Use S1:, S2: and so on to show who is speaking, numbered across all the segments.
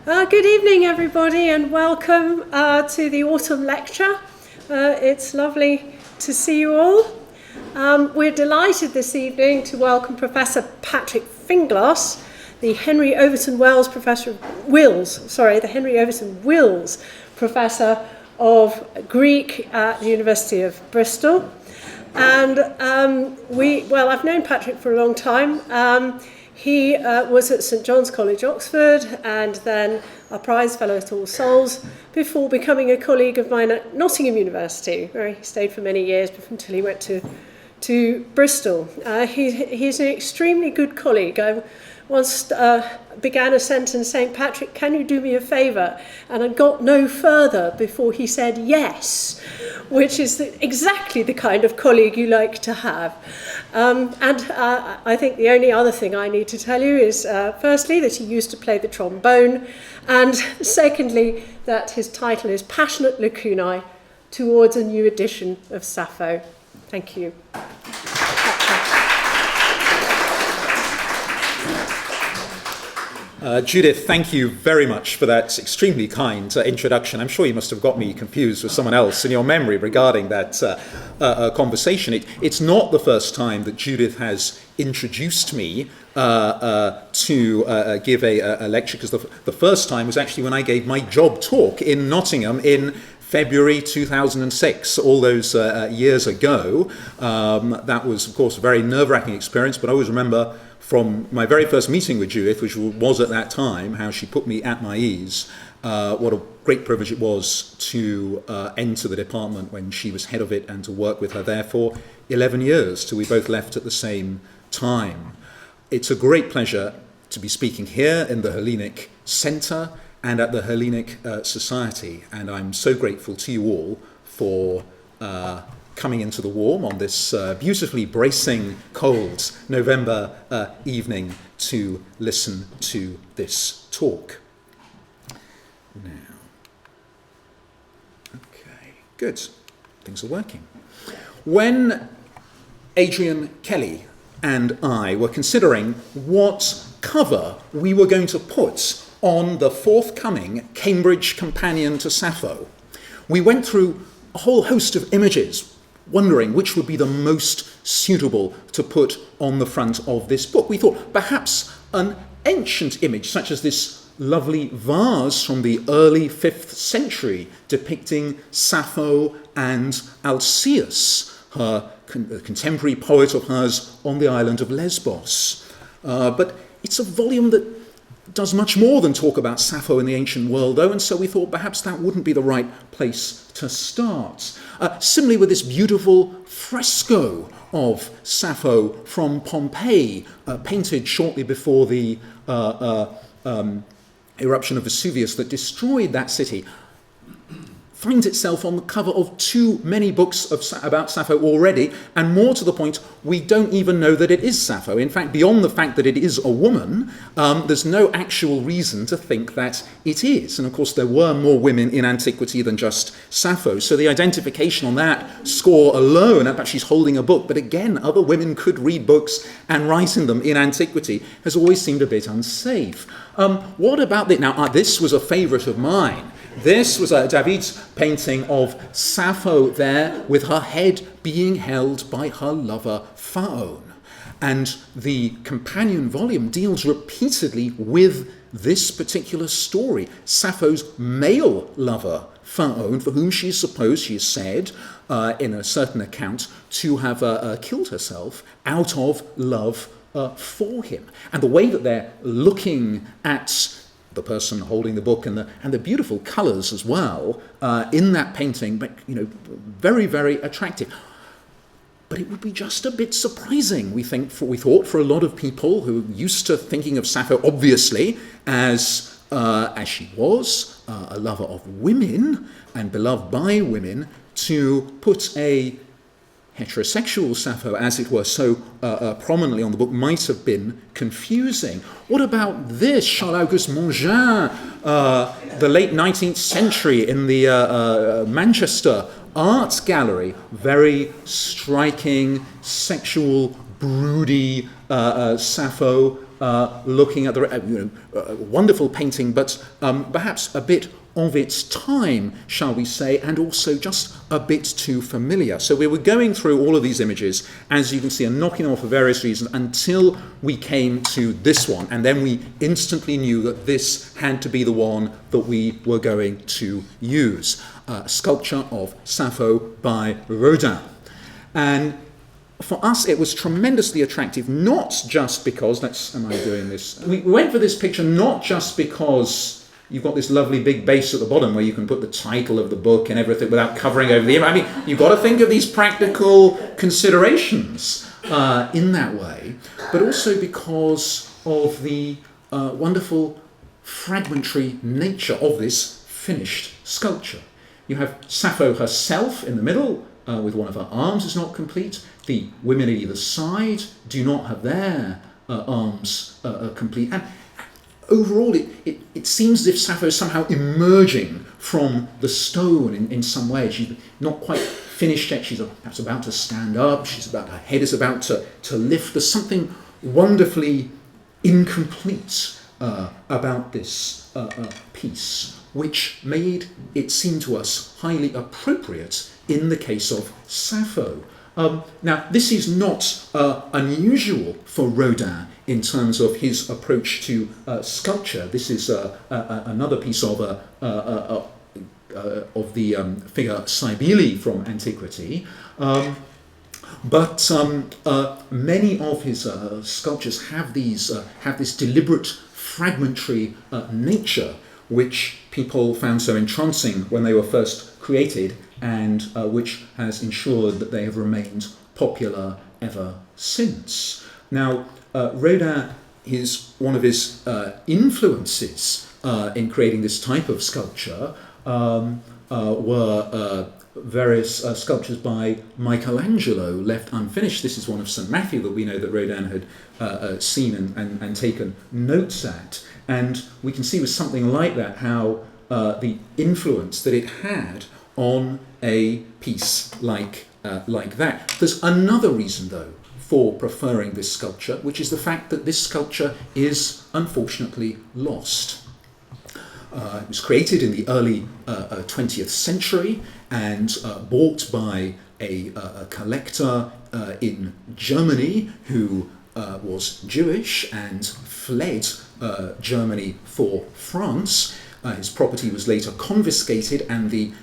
S1: Good evening, everybody, and welcome to the autumn lecture. It's lovely to see you all. We're delighted this evening to welcome Professor Patrick Finglass, the Henry Overton Wills Professor of Greek at the University of Bristol. And I've known Patrick for a long time. He was at St John's College, Oxford, and then a prize fellow at All Souls, before becoming a colleague of mine at Nottingham University, where he stayed for many years until he went to Bristol. He's an extremely good colleague. I once began a sentence saying, "Patrick, can you do me a favour?" And I got no further before he said yes, which is exactly the kind of colleague you like to have. I think the only other thing I need to tell you is, firstly, that he used to play the trombone, and secondly, that his title is Passionate Lacunae Towards a New Edition of Sappho. Thank you.
S2: Judith, thank you very much for that extremely kind introduction. I'm sure you must have got me confused with someone else in your memory regarding that conversation. It's not the first time that Judith has introduced me to give a lecture, because the first time was actually when I gave my job talk in Nottingham in February 2006, all those years ago. That was, of course, a very nerve-wracking experience, but I always remember from my very first meeting with Judith, which was at that time, how she put me at my ease. What a great privilege it was to enter the department when she was head of it, and to work with her there for 11 years, till we both left at the same time. It's a great pleasure to be speaking here in the Hellenic Centre and at the Hellenic Society, and I'm so grateful to you all for coming into the warm on this beautifully bracing, cold November evening to listen to this talk. Now, okay, good. Things are working. When Adrian Kelly and I were considering what cover we were going to put on the forthcoming Cambridge Companion to Sappho, we went through a whole host of images, wondering which would be the most suitable to put on the front of this book. We thought perhaps an ancient image, such as this lovely vase from the early 5th century depicting Sappho and Alcaeus, a contemporary poet of hers on the island of Lesbos. But it's a volume that does much more than talk about Sappho in the ancient world, though, and so we thought perhaps that wouldn't be the right place to start. Similarly, with this beautiful fresco of Sappho from Pompeii, painted shortly before the eruption of Vesuvius that destroyed that city, finds itself on the cover of too many books about Sappho already, and more to the point, we don't even know that it is Sappho. In fact, beyond the fact that it is a woman, there's no actual reason to think that it is. And of course, there were more women in antiquity than just Sappho, so the identification on that score alone, perhaps she's holding a book, but again, other women could read books and write in them in antiquity, has always seemed a bit unsafe. What about this? Now, this was a favourite of mine. This was David's painting of Sappho there, with her head being held by her lover Phaon. And the companion volume deals repeatedly with this particular story. Sappho's male lover, Phaon, for whom she is supposed, she is said, in a certain account, to have killed herself out of love for him. And the way that they're looking at the person holding the book, and the beautiful colours as well in that painting, but very, very attractive. But it would be just a bit surprising, we thought, for a lot of people who are used to thinking of Sappho obviously as she was a lover of women and beloved by women, to put a heterosexual Sappho, as it were, so prominently on the book might have been confusing. What about this? Charles-Auguste Mangin, the late 19th century, in the Manchester Art Gallery, very striking, sexual, broody Sappho looking at the wonderful painting, but perhaps a bit of its time, shall we say, and also just a bit too familiar. So we were going through all of these images, as you can see, and knocking them off for various reasons until we came to this one, and then we instantly knew that this had to be the one that we were going to use. A sculpture of Sappho by Rodin. And for us, it was tremendously attractive, not just because, am I doing this? We went for this picture not just because you've got this lovely big base at the bottom where you can put the title of the book and everything without covering over the image. I mean, you've got to think of these practical considerations in that way, but also because of the wonderful fragmentary nature of this finished sculpture. You have Sappho herself in the middle, with one of her arms is not complete. The women at either side do not have their arms complete. And overall, it seems as if Sappho is somehow emerging from the stone in some way. She's not quite finished yet. She's perhaps about to stand up. Her head is about to lift. There's something wonderfully incomplete about this piece, which made it seem to us highly appropriate in the case of Sappho. Now, this is not unusual for Rodin in terms of his approach to sculpture. This is another piece of the figure Cybele from antiquity. But many of his sculptures have this deliberate fragmentary nature, which people found so entrancing when they were first created, and which has ensured that they have remained popular ever since. Now, Rodin is one of his influences in creating this type of sculpture were various sculptures by Michelangelo left unfinished. This is one of St. Matthew that we know that Rodin had seen and taken notes at. And we can see with something like that how the influence that it had on a piece like that. There's another reason, though, for preferring this sculpture, which is the fact that this sculpture is unfortunately lost. It was created in the early 20th century and bought by a collector in Germany who was Jewish and fled Germany for France. His property was later confiscated, and the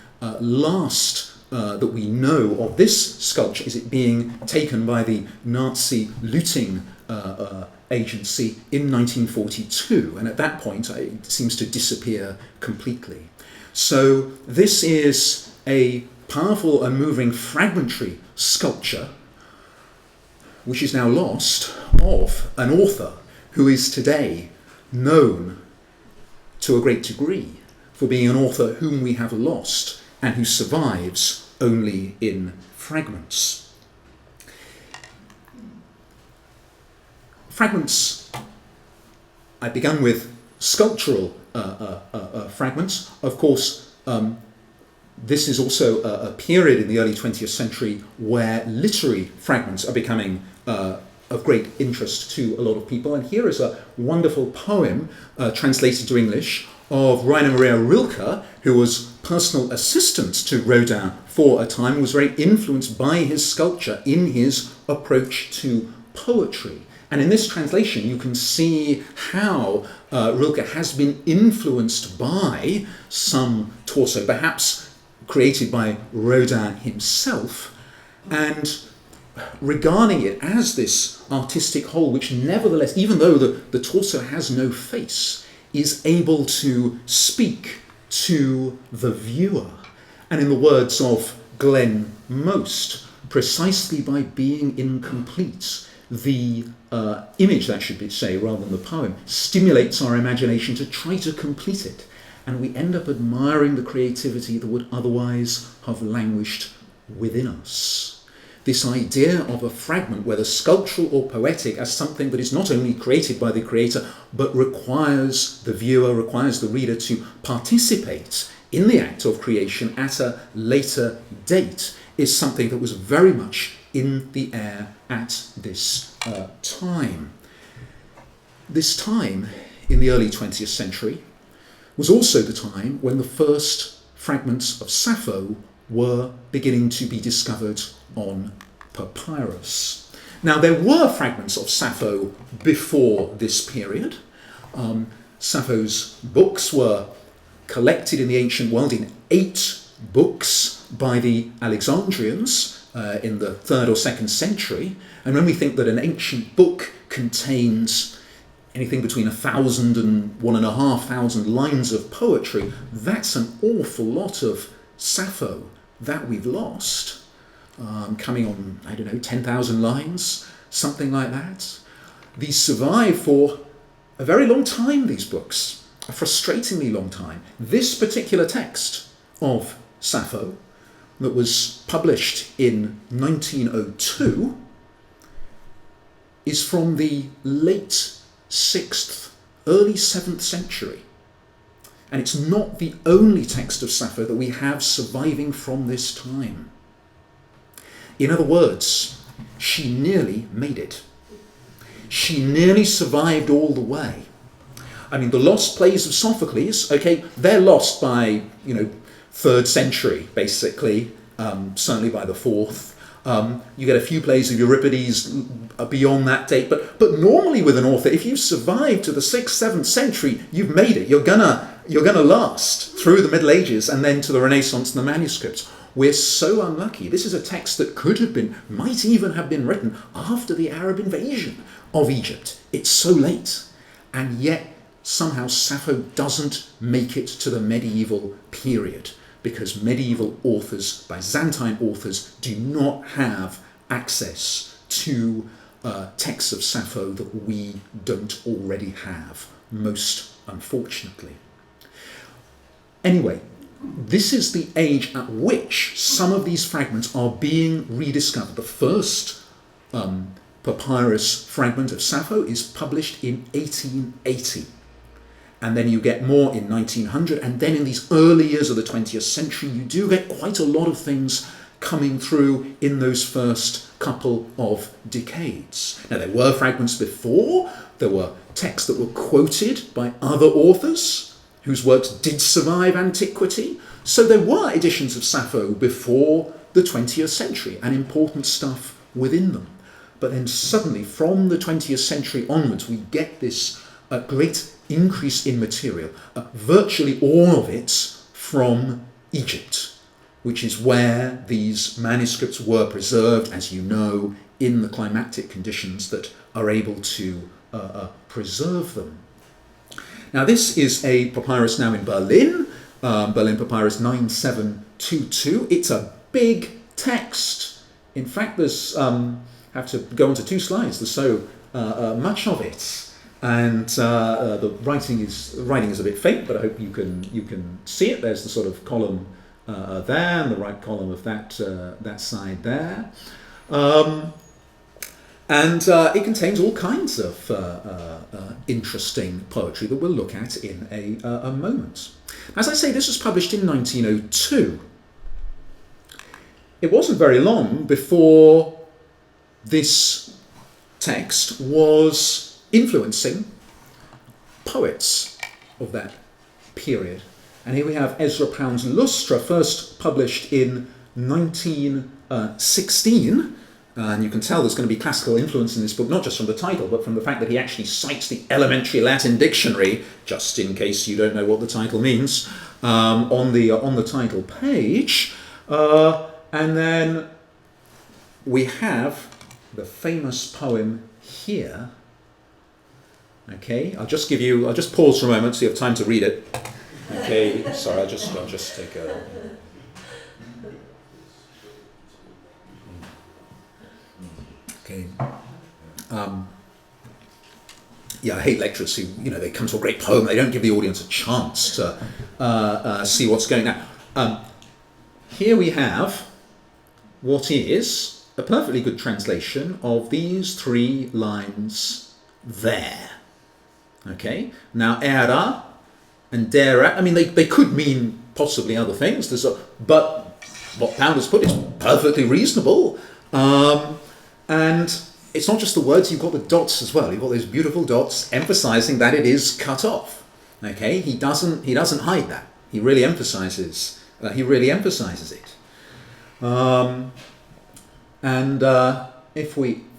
S2: last that we know of this sculpture is it being taken by the Nazi looting agency in 1942, and at that point it seems to disappear completely. So this is a powerful and moving fragmentary sculpture which is now lost, of an author who is today known to a great degree for being an author whom we have lost and who survives only in fragments. Fragments, I began with sculptural fragments. Of course, this is also a period in the early 20th century where literary fragments are becoming of great interest to a lot of people. And here is a wonderful poem translated to English of Rainer Maria Rilke, who was personal assistant to Rodin for a time, was very influenced by his sculpture in his approach to poetry. And in this translation, you can see how Rilke has been influenced by some torso, perhaps created by Rodin himself, and regarding it as this artistic whole, which nevertheless, even though the torso has no face, is able to speak to the viewer. And in the words of Glenn Most, precisely by being incomplete, the image, that should be say, rather than the poem, stimulates our imagination to try to complete it. And we end up admiring the creativity that would otherwise have languished within us. This idea of a fragment, whether sculptural or poetic, as something that is not only created by the creator, but requires the viewer, requires the reader to participate in the act of creation at a later date, is something that was very much in the air at this time. This time in the early 20th century was also the time when the first fragments of Sappho were beginning to be discovered on papyrus. Now, there were fragments of Sappho before this period. Sappho's books were collected in the ancient world in 8 books by the Alexandrians in the 3rd or 2nd century. And when we think that an ancient book contains anything between 1,000 and 1,500 lines of poetry, that's an awful lot of Sappho that we've lost. Coming on, 10,000 lines, something like that. These survive for a very long time, these books, a frustratingly long time. This particular text of Sappho, that was published in 1902, is from the late 6th, early 7th century. And it's not the only text of Sappho that we have surviving from this time. In other words, she nearly made it. She nearly survived all the way. I mean, the lost plays of Sophocles, okay, they're lost by, 3rd century, basically, certainly by the 4th. You get a few plays of Euripides beyond that date, but normally with an author, if you survive to the 6th, 7th century, you've made it. You're gonna last through the Middle Ages and then to the Renaissance and the manuscripts. We're so unlucky. This is a text that might even have been written after the Arab invasion of Egypt. It's so late, and yet somehow Sappho doesn't make it to the medieval period, because medieval authors, Byzantine authors, do not have access to texts of Sappho that we don't already have, most unfortunately. Anyway, this is the age at which some of these fragments are being rediscovered. The first papyrus fragment of Sappho is published in 1880. And then you get more in 1900, and then in these early years of the 20th century, you do get quite a lot of things coming through in those first couple of decades. Now, there were fragments before. There were texts that were quoted by other authors whose works did survive antiquity. So there were editions of Sappho before the 20th century, and important stuff within them. But then suddenly, from the 20th century onwards, we get this great increase in material, virtually all of it from Egypt, which is where these manuscripts were preserved, as you know, in the climatic conditions that are able to preserve them. Now, this is a papyrus now in Berlin, Berlin Papyrus 9722. It's a big text. In fact, there's have to go on to 2 slides. There's so much of it, and the writing is a bit faint, but I hope you can see it. There's the sort of column there, and the right column of that side there. And it contains all kinds of interesting poetry that we'll look at in a moment. As I say, this was published in 1902. It wasn't very long before this text was influencing poets of that period. And here we have Ezra Pound's Lustra, first published in 1916. And you can tell there's going to be classical influence in this book, not just from the title, but from the fact that he actually cites the Elementary Latin Dictionary, just in case you don't know what the title means, on the title page. And then we have the famous poem here. Okay, I'll just pause for a moment so you have time to read it. Okay, sorry, I'll just take a... Okay. I hate lecturers who, they come to a great poem, they don't give the audience a chance to see what's going on. Here we have what is a perfectly good translation of these 3 lines there. Okay. Now, era and dera, they could mean possibly other things. But what Pound has put is perfectly reasonable. And it's not just the words, you've got the dots as well. You've got those beautiful dots emphasizing that it is cut off. Okay, he doesn't hide that. He really emphasizes it.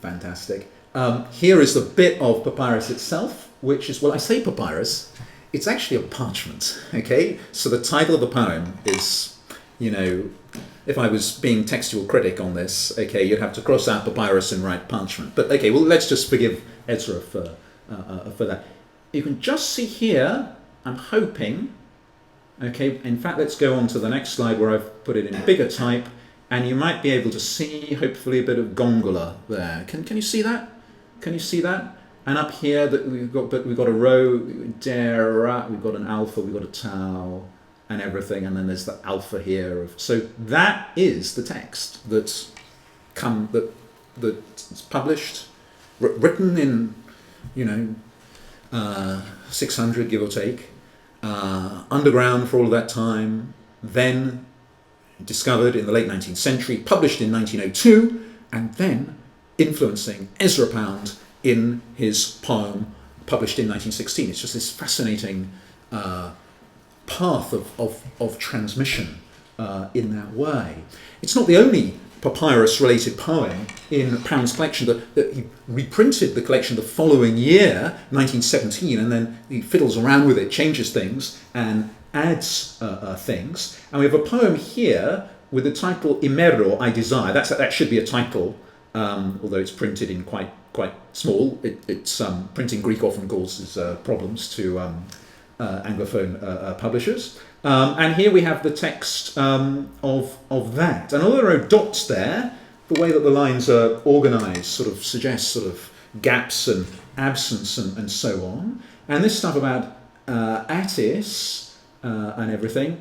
S2: Fantastic. Here is the bit of papyrus itself, which is, well, I say papyrus, it's actually a parchment. Okay, so the title of the poem is, if I was being textual critic on this, okay, you'd have to cross out papyrus and write parchment. But okay, well, let's just forgive Ezra for that. You can just see here, I'm hoping, okay, in fact, let's go on to the next slide where I've put it in bigger type, and you might be able to see, hopefully, a bit of gongola there. Can you see that? Can you see that? And up here, that we've got a row, dera, we've got an alpha, we've got a tau, and everything, and then there's the alpha here. So that is the text that's published, written in, 600, give or take, underground for all of that time, then discovered in the late 19th century, published in 1902, and then influencing Ezra Pound in his poem published in 1916. It's just this fascinating path of transmission in that way. It's not the only papyrus-related poem in Pound's collection. That he reprinted the collection the following year, 1917, and then he fiddles around with it, changes things, and adds things. And we have a poem here with the title Imero, I Desire. That should be a title, although it's printed in quite small. It's printing Greek often causes problems to Anglophone publishers. And here we have the text of that. And although there are dots there, the way that the lines are organised sort of suggests sort of gaps and absence and so on. And this stuff about Attis and everything,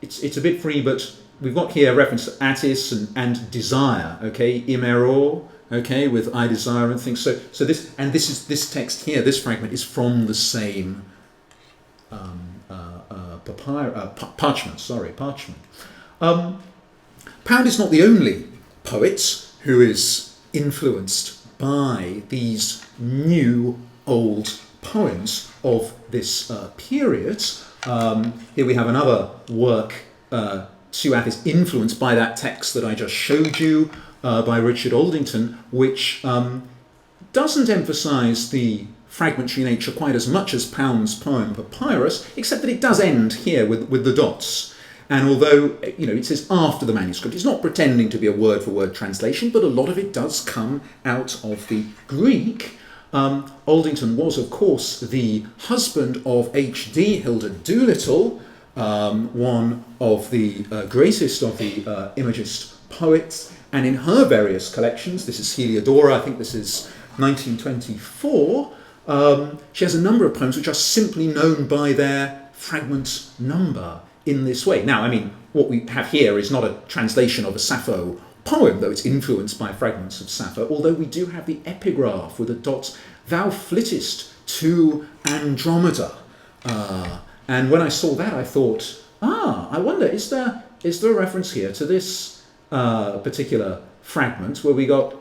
S2: it's a bit free, but we've got here a reference to Attis and desire, okay, Imero, okay, with I desire and things. So this text here, this fragment is from the same parchment. Pound is not the only poet who is influenced by these new old poems of this period. Here we have another work to Attis influenced by that text that I just showed you by Richard Aldington, which doesn't emphasise the fragmentary nature quite as much as Pound's poem Papyrus, except that it does end here with the dots. And although it says after the manuscript, it's not pretending to be a word-for-word translation, but a lot of it does come out of the Greek. Aldington was, of course, the husband of H.D. Hilda Doolittle, one of the greatest of the Imagist poets, and in her various collections, this is Heliodora, I think this is 1924, she has a number of poems which are simply known by their fragment number in this way. Now, I mean, what we have here is not a translation of a Sappho poem, though it's influenced by fragments of Sappho, although we do have the epigraph with the dots, thou flittest to Andromeda. And when I saw that, I thought, I wonder, is there a reference here to this particular fragment where we've got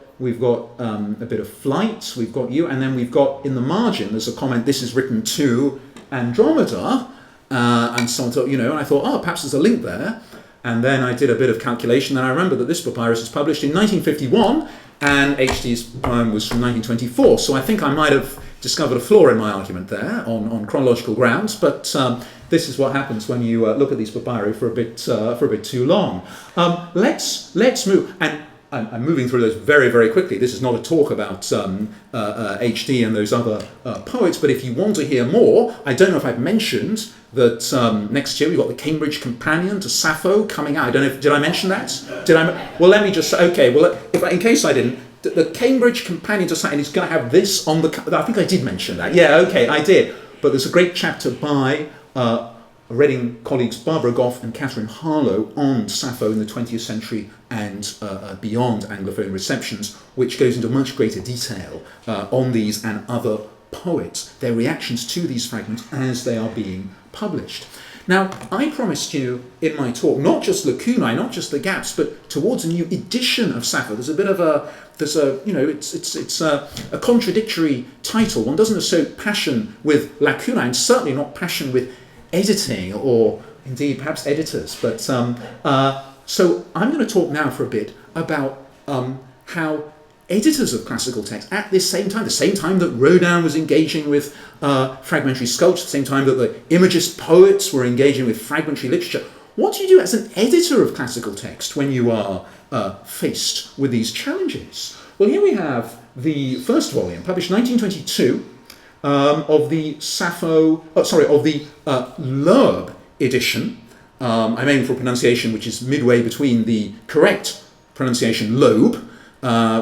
S2: a bit of flight, we've got you, and then we've got in the margin, there's a comment, this is written to Andromeda, and so on, and I thought, perhaps there's a link there. And then I did a bit of calculation, and I remember that this papyrus was published in 1951, and H.D.'s poem was from 1924. So I think I might have discovered a flaw in my argument there on chronological grounds, but this is what happens when you look at these papyri for a bit too long. Let's move, and I'm moving through those very, very quickly. This is not a talk about H.D. and those other poets, but if you want to hear more, I don't know if I've mentioned that next year we've got the Cambridge Companion to Sappho coming out. I don't know did I mention that? Well, let me just say, okay, well, in case I didn't, the Cambridge Companion to Sappho is going to have this on the, I think I did mention that. Yeah, okay, I did. But there's a great chapter by Reading colleagues Barbara Goff and Catherine Harlow on Sappho in the 20th century and beyond Anglophone receptions, which goes into much greater detail on these and other poets, their reactions to these fragments as they are being published. Now, I promised you in my talk, not just lacunae, not just the gaps, but towards a new edition of Sappho. There's a bit of it's a contradictory title. One doesn't associate passion with lacunae, and certainly not passion with editing, or indeed perhaps editors. But so I'm going to talk now for a bit about how editors of classical text at the same time that Rodin was engaging with fragmentary sculpture, the same time that the Imagist poets were engaging with fragmentary literature. What do you do as an editor of classical text when you are faced with these challenges? Well, here we have the first volume, published 1922, of the Loeb edition. I'm aiming for a pronunciation which is midway between the correct pronunciation Loeb,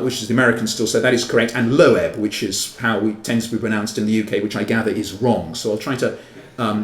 S2: which is the Americans still say that is correct, and Loeb, which is how it tends to be pronounced in the UK, which I gather is wrong. So I'll try to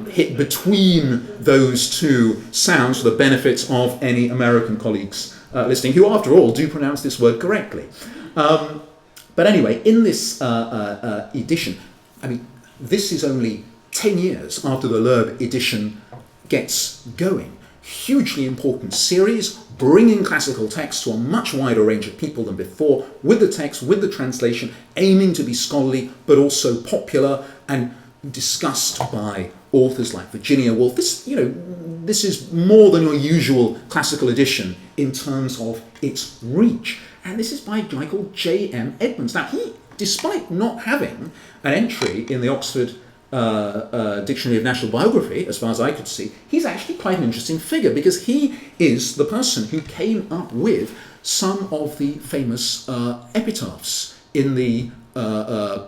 S2: hit between those two sounds for the benefit of any American colleagues listening, who after all do pronounce this word correctly. But anyway, in this edition, I mean, this is only 10 years after the Loeb edition gets going. Hugely important series, bringing classical text to a much wider range of people than before, with the text, with the translation, aiming to be scholarly, but also popular and discussed by authors like Virginia Woolf. This is more than your usual classical edition in terms of its reach. And this is by a guy called J.M. Edmonds. Now, he, despite not having an entry in the Oxford Dictionary of National Biography, as far as I could see, he's actually quite an interesting figure, because he is the person who came up with some of the famous epitaphs in the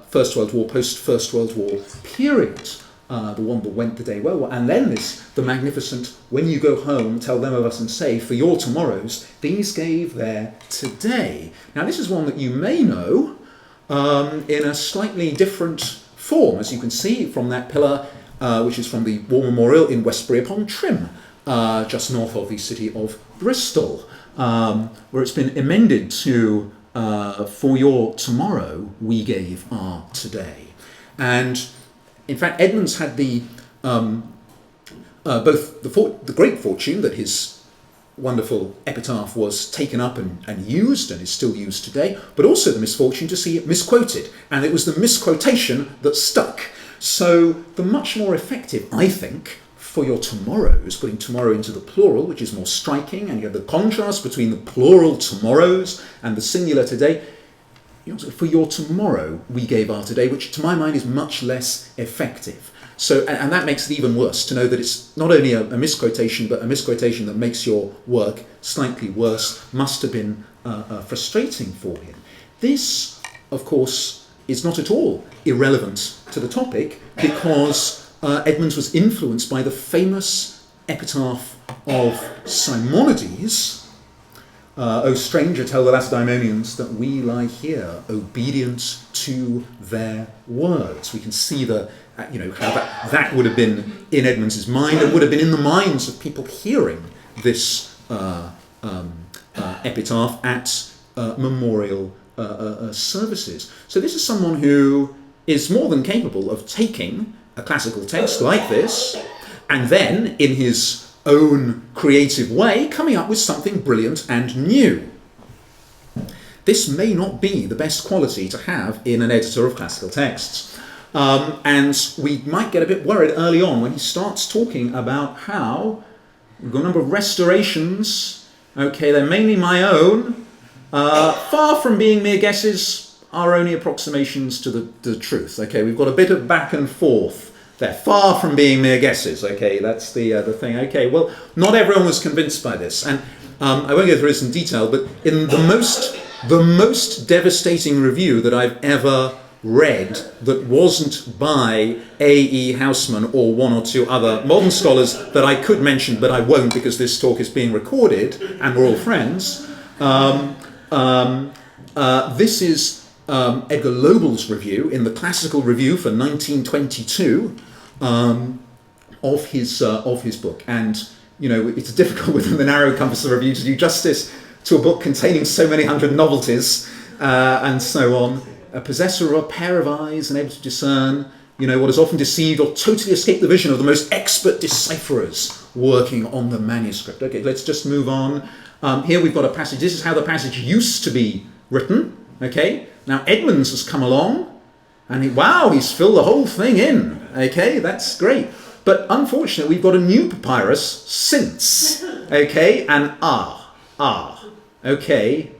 S2: First World War, post-First World War period. The one that went the day well, and then the magnificent, when you go home, tell them of us and say, for your tomorrows, these gave their today. Now, this is one that you may know in a slightly different form, as you can see from that pillar, which is from the War Memorial in Westbury-upon-Trim, just north of the city of Bristol, where it's been amended to, for your tomorrow, we gave our today. And in fact, Edmonds had the both the great fortune that his wonderful epitaph was taken up and used, and is still used today, but also the misfortune to see it misquoted. And it was the misquotation that stuck. So the much more effective, I think, for your tomorrows, putting tomorrow into the plural, which is more striking, and you have the contrast between the plural tomorrows and the singular today. For your tomorrow, we gave our today, which to my mind is much less effective. So, and that makes it even worse to know that it's not only a misquotation, but a misquotation that makes your work slightly worse. Must have been frustrating for him. This, of course, is not at all irrelevant to the topic, because Edmonds was influenced by the famous epitaph of Simonides. O stranger, tell the Lacedaemonians that we lie here, obedient to their words. We can see how that would have been in Edmonds' mind, and would have been in the minds of people hearing this epitaph at memorial services. So this is someone who is more than capable of taking a classical text like this, and then, in his own creative way, coming up with something brilliant and new. This may not be the best quality to have in an editor of classical texts. And we might get a bit worried early on when he starts talking about how we've got a number of restorations, okay, they're mainly my own, far from being mere guesses, are only approximations to the truth. Okay, we've got a bit of back and forth. They're far from being mere guesses. Okay, that's the thing. Okay, well, not everyone was convinced by this, and I won't go through this in detail. But in the most devastating review that I've ever read, that wasn't by A.E. Houseman or one or two other modern scholars that I could mention, but I won't because this talk is being recorded and we're all friends. This is Edgar Lobel's review in the Classical Review for 1922 of his book, and it's difficult within the narrow compass of review to do justice to a book containing so many hundred novelties and so on. A possessor of a pair of eyes and able to discern what has often deceived or totally escaped the vision of the most expert decipherers working on the manuscript. Okay, let's just move on. Here we've got a passage. This is how the passage used to be written. Okay, now Edmonds has come along, and he's filled the whole thing in. Okay, that's great. But unfortunately, we've got a new papyrus since. Okay, and okay,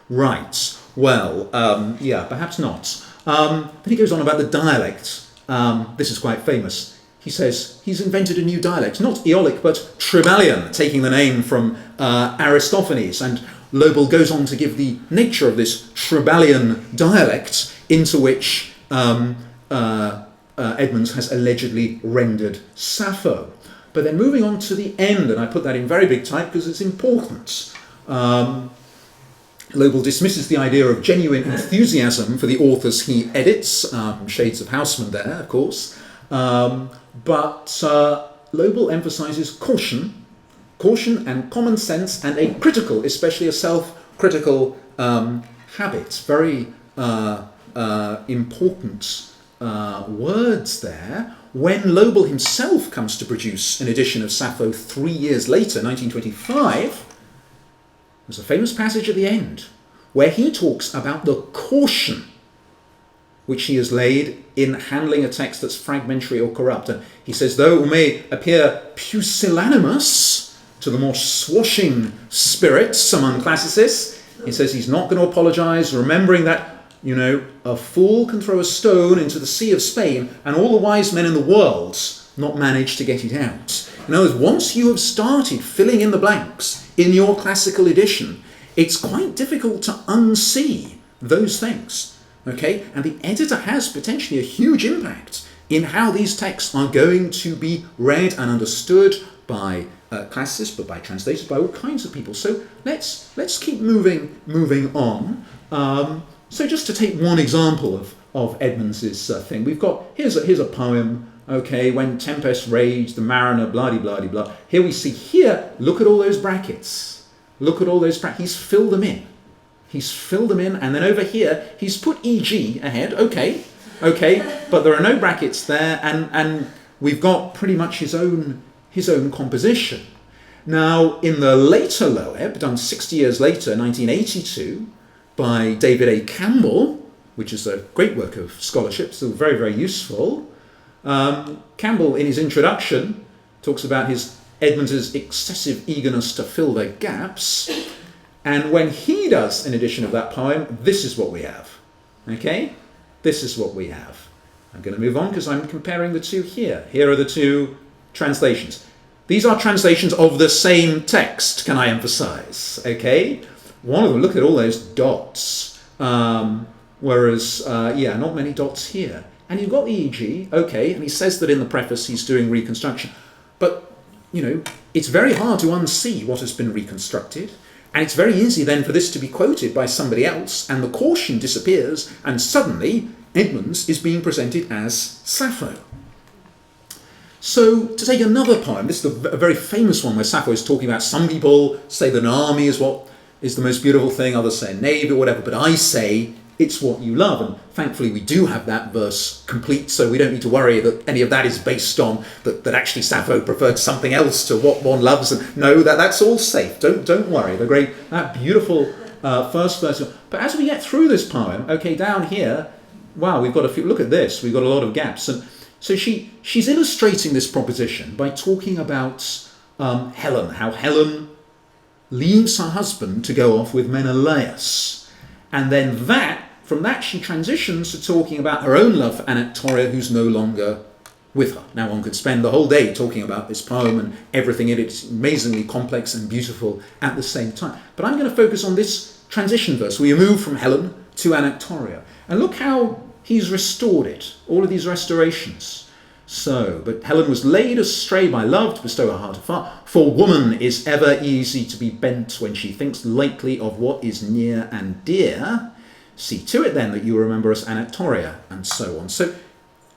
S2: right. Well, perhaps not. Then he goes on about the dialect. This is quite famous. He says he's invented a new dialect, not Aeolic, but Tribalian, taking the name from Aristophanes. And Lobel goes on to give the nature of this Tribalian dialect into which Edmonds has allegedly rendered Sappho. But then moving on to the end, and I put that in very big type because it's important, Lobel dismisses the idea of genuine enthusiasm for the authors he edits, shades of Houseman there, of course, but Lobel emphasises caution and common sense and a critical, especially a self-critical habit. Very important words there. When Lobel himself comes to produce an edition of Sappho 3 years later, 1925, there's a famous passage at the end where he talks about the caution which he has laid in handling a text that's fragmentary or corrupt. And he says, though it may appear pusillanimous to the more swashing spirits among classicists, he says he's not going to apologise, remembering that, a fool can throw a stone into the sea of Spain and all the wise men in the world not manage to get it out. In other words, once you have started filling in the blanks in your classical edition, it's quite difficult to unsee those things. Okay? And the editor has potentially a huge impact in how these texts are going to be read and understood by classicists, but by translators, by all kinds of people. So let's keep moving on. So just to take one example of Edmonds' thing, we've got, here's a poem, okay, when tempest raged, the mariner, blah-de-blah-de-blah. Here we see, look at all those brackets. Look at all those brackets. He's filled them in. And then over here, he's put EG ahead, okay, but there are no brackets there, and we've got pretty much his own composition. Now, in the later Loeb, done 60 years later, 1982, by David A. Campbell, which is a great work of scholarship, still very, very useful. Campbell, in his introduction, talks about Edmonds' excessive eagerness to fill the gaps. And when he does an edition of that poem, this is what we have. Okay? This is what we have. I'm going to move on because I'm comparing the two here. Here are the two translations. These are translations of the same text, can I emphasize? Okay? One of them, look at all those dots. Whereas, not many dots here. And you've got the EG, okay, and he says that in the preface he's doing reconstruction. But, it's very hard to unsee what has been reconstructed. And it's very easy then for this to be quoted by somebody else, and the caution disappears, and suddenly Edmonds is being presented as Sappho. So, to take another poem, this is a very famous one where Sappho is talking about, some people say that an army is what is the most beautiful thing, others say a navy or whatever, but I say it's what you love. And thankfully we do have that verse complete, so we don't need to worry that any of that is based on that actually Sappho preferred something else to what one loves. And no, that's all safe. Don't worry. That beautiful first verse. But as we get through this poem, okay, down here, wow, we've got look at this, we've got a lot of gaps. And so she's illustrating this proposition by talking about Helen, how Helen leaves her husband to go off with Menelaus. And then from that she transitions to talking about her own love for Anactoria, who's no longer with her. Now one could spend the whole day talking about this poem and everything in it. It's amazingly complex and beautiful at the same time. But I'm going to focus on this transition verse where you move from Helen to Anactoria. And look how he's restored it, all of these restorations. So, but Helen was laid astray by love to bestow her heart afar, for woman is ever easy to be bent when she thinks lightly of what is near and dear. See to it then that you remember us Anactoria, and so on. So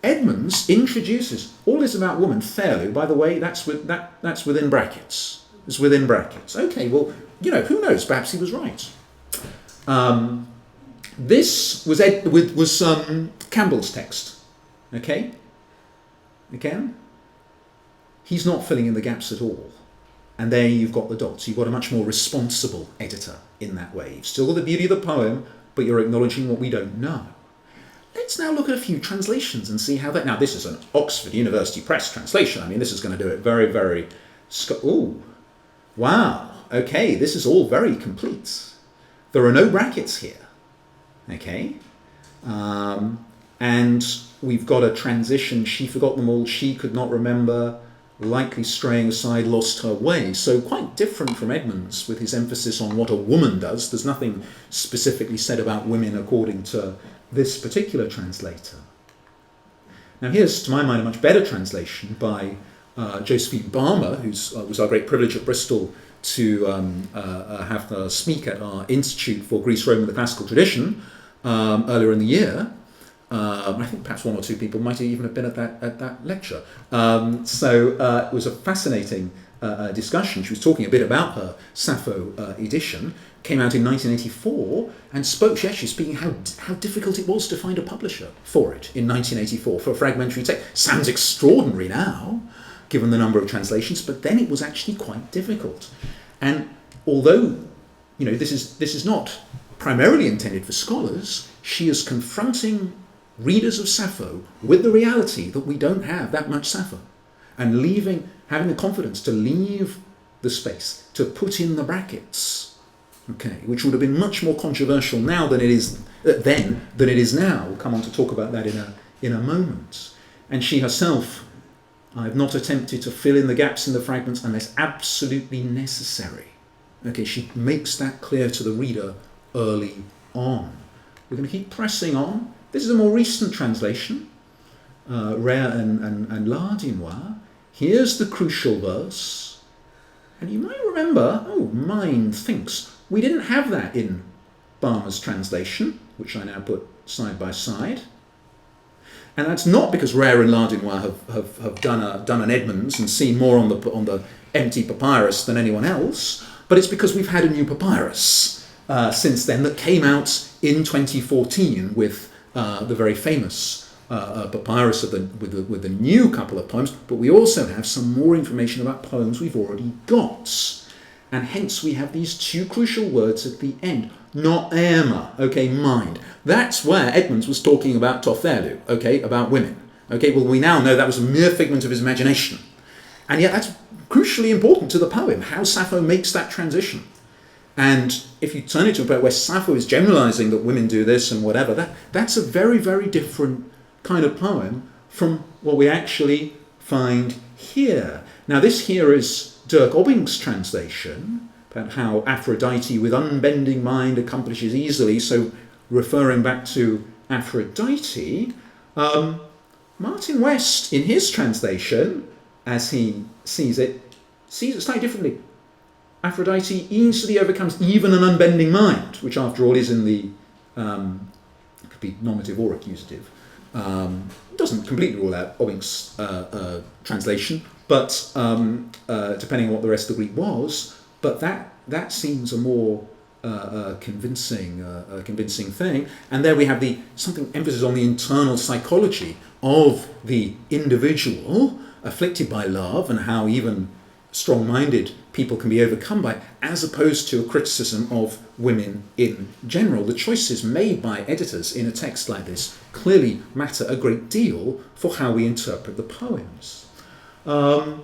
S2: Edmonds introduces all this about woman. Fairly, by the way, that's within brackets. It's within brackets. Okay, well, who knows? Perhaps he was right. This was Campbell's text. Okay? Again, he's not filling in the gaps at all. And there you've got the dots. You've got a much more responsible editor in that way. You've still got the beauty of the poem, but you're acknowledging what we don't know. Let's now look at a few translations and see how that... Now, this is an Oxford University Press translation. I mean, this is going to do it very, very... Ooh, wow. Okay, this is all very complete. There are no brackets here. Okay? And we've got a transition. She forgot them all. She could not remember. Likely straying aside, lost her way. So quite different from Edmonds with his emphasis on what a woman does. There's nothing specifically said about women according to this particular translator. Now here's, to my mind, a much better translation by Josephine Balmer, who was our great privilege at Bristol to have her speak at our Institute for Greece, Rome and the Classical Tradition earlier in the year. I think perhaps one or two people might even have been at that lecture. So it was a fascinating discussion. She was talking a bit about her Sappho edition. Came out in 1984 and spoke. She actually speaking how difficult it was to find a publisher for it in 1984 for a fragmentary text. Sounds extraordinary now, given the number of translations, but then it was actually quite difficult. And although this is not primarily intended for scholars, she is confronting readers of Sappho with the reality that we don't have that much Sappho, and having the confidence to leave the space, to put in the brackets, okay, which would have been much more controversial now than it is then than it is now. We'll come on to talk about that in a moment. And she herself, I've not attempted to fill in the gaps in the fragments unless absolutely necessary. Okay, she makes that clear to the reader early on. We're going to keep pressing on. This is a more recent translation, Rare and Lardinois. Here's the crucial verse. And you might remember, mind thinks, we didn't have that in Balmer's translation, which I now put side by side. And that's not because Rare and Lardinois have done an Edmonds and seen more on the empty papyrus than anyone else, but it's because we've had a new papyrus since then that came out in 2014 with the very famous papyrus with the new couple of poems, but we also have some more information about poems we've already got. And hence we have these two crucial words at the end. Noema, okay, mind. That's where Edmonds was talking about Tothelu, okay, about women. Okay, well, we now know that was a mere figment of his imagination. And yet that's crucially important to the poem, how Sappho makes that transition. And if you turn it to a point where Sappho is generalizing that women do this and whatever, that's a very, very different kind of poem from what we actually find here. Now, this here is Dirk Obbing's translation about how Aphrodite with unbending mind accomplishes easily, so referring back to Aphrodite. Martin West, in his translation, as he sees it slightly differently. Aphrodite easily overcomes even an unbending mind, which after all is in the, could be nominative or accusative. Doesn't completely rule out Obbing's translation, but depending on what the rest of the Greek was, but that seems a more convincing thing. And there we have something emphasis on the internal psychology of the individual afflicted by love and how even strong-minded people can be overcome by, as opposed to a criticism of women in general. The choices made by editors in a text like this clearly matter a great deal for how we interpret the poems. The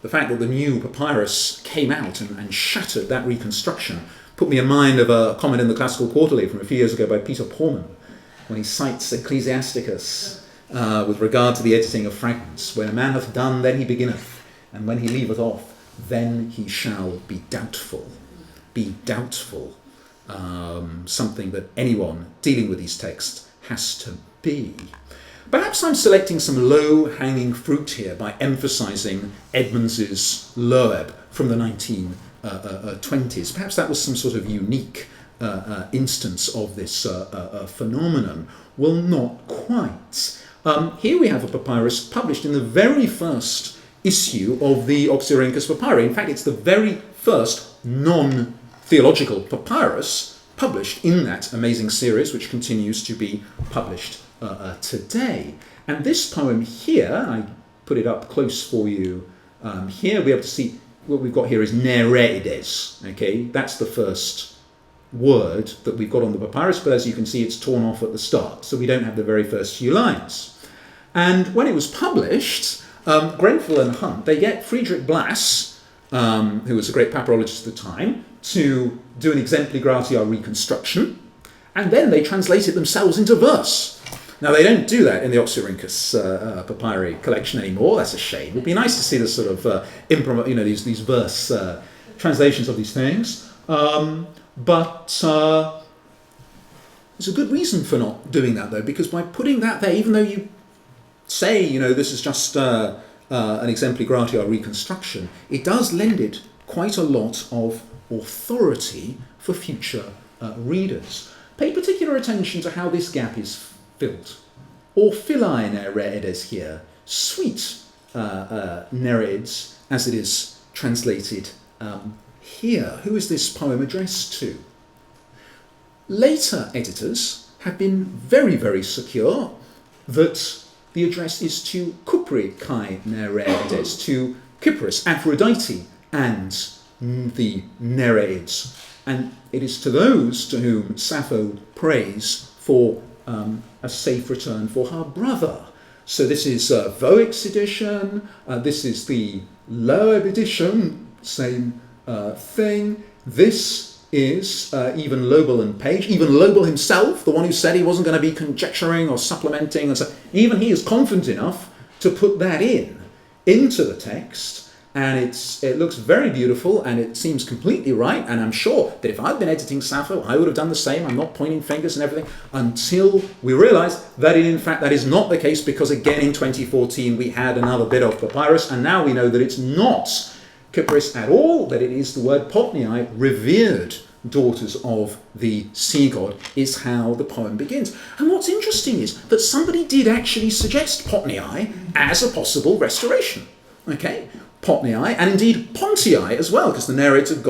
S2: fact that the new papyrus came out and shattered that reconstruction put me in mind of a comment in the Classical Quarterly from a few years ago by Peter Porman, when he cites Ecclesiasticus with regard to the editing of Fragments. When a man hath done, then he beginneth, and when he leaveth off, then he shall be doubtful. Be doubtful. Something that anyone dealing with these texts has to be. Perhaps I'm selecting some low-hanging fruit here by emphasising Edmonds's Loeb from the 1920s. Perhaps that was some sort of unique instance of this phenomenon. Well, not quite. Here we have a papyrus published in the very first issue of the Oxyrhynchus Papyri. In fact, it's the very first non-theological papyrus published in that amazing series, which continues to be published today. And this poem here, I put it up close for you here, we're able to see what we've got here is Nereides. Okay, that's the first word that we've got on the papyrus, but as you can see, it's torn off at the start, so we don't have the very first few lines. And when it was published, Grenfell and Hunt, they get Friedrich Blass, who was a great papyrologist at the time, to do an exempli gratia reconstruction, and then they translate it themselves into verse. Now, they don't do that in the Oxyrhynchus papyri collection anymore. That's a shame. It would be nice to see this sort of these verse translations of these things. But there's a good reason for not doing that, though, because by putting that there, even though you say, this is just an exempli gratia reconstruction, it does lend it quite a lot of authority for future readers. Pay particular attention to how this gap is filled. Orphilae Nereides here, sweet Nereids, as it is translated here. Who is this poem addressed to? Later editors have been very, very secure that the address is to Kupri Kai Nereides, to Kypris, Aphrodite, and the Nereids. And it is to those to whom Sappho prays for a safe return for her brother. So this is Voigt's edition, this is the Loeb edition, same thing. This is even Lobel and Page, even Lobel himself, the one who said he wasn't going to be conjecturing or supplementing, and so even he is confident enough to put that into the text. And it looks very beautiful, and it seems completely right. And I'm sure that if I'd been editing Sappho, I would have done the same. I'm not pointing fingers and everything, until we realised that in fact that is not the case, because again in 2014 we had another bit of papyrus, and now we know that it's not Kypris at all, that it is the word Potniae, revered daughters of the sea god, is how the poem begins. And what's interesting is that somebody did actually suggest Potniae as a possible restoration. Okay? Potniae, and indeed Pontii as well, because the Nereids are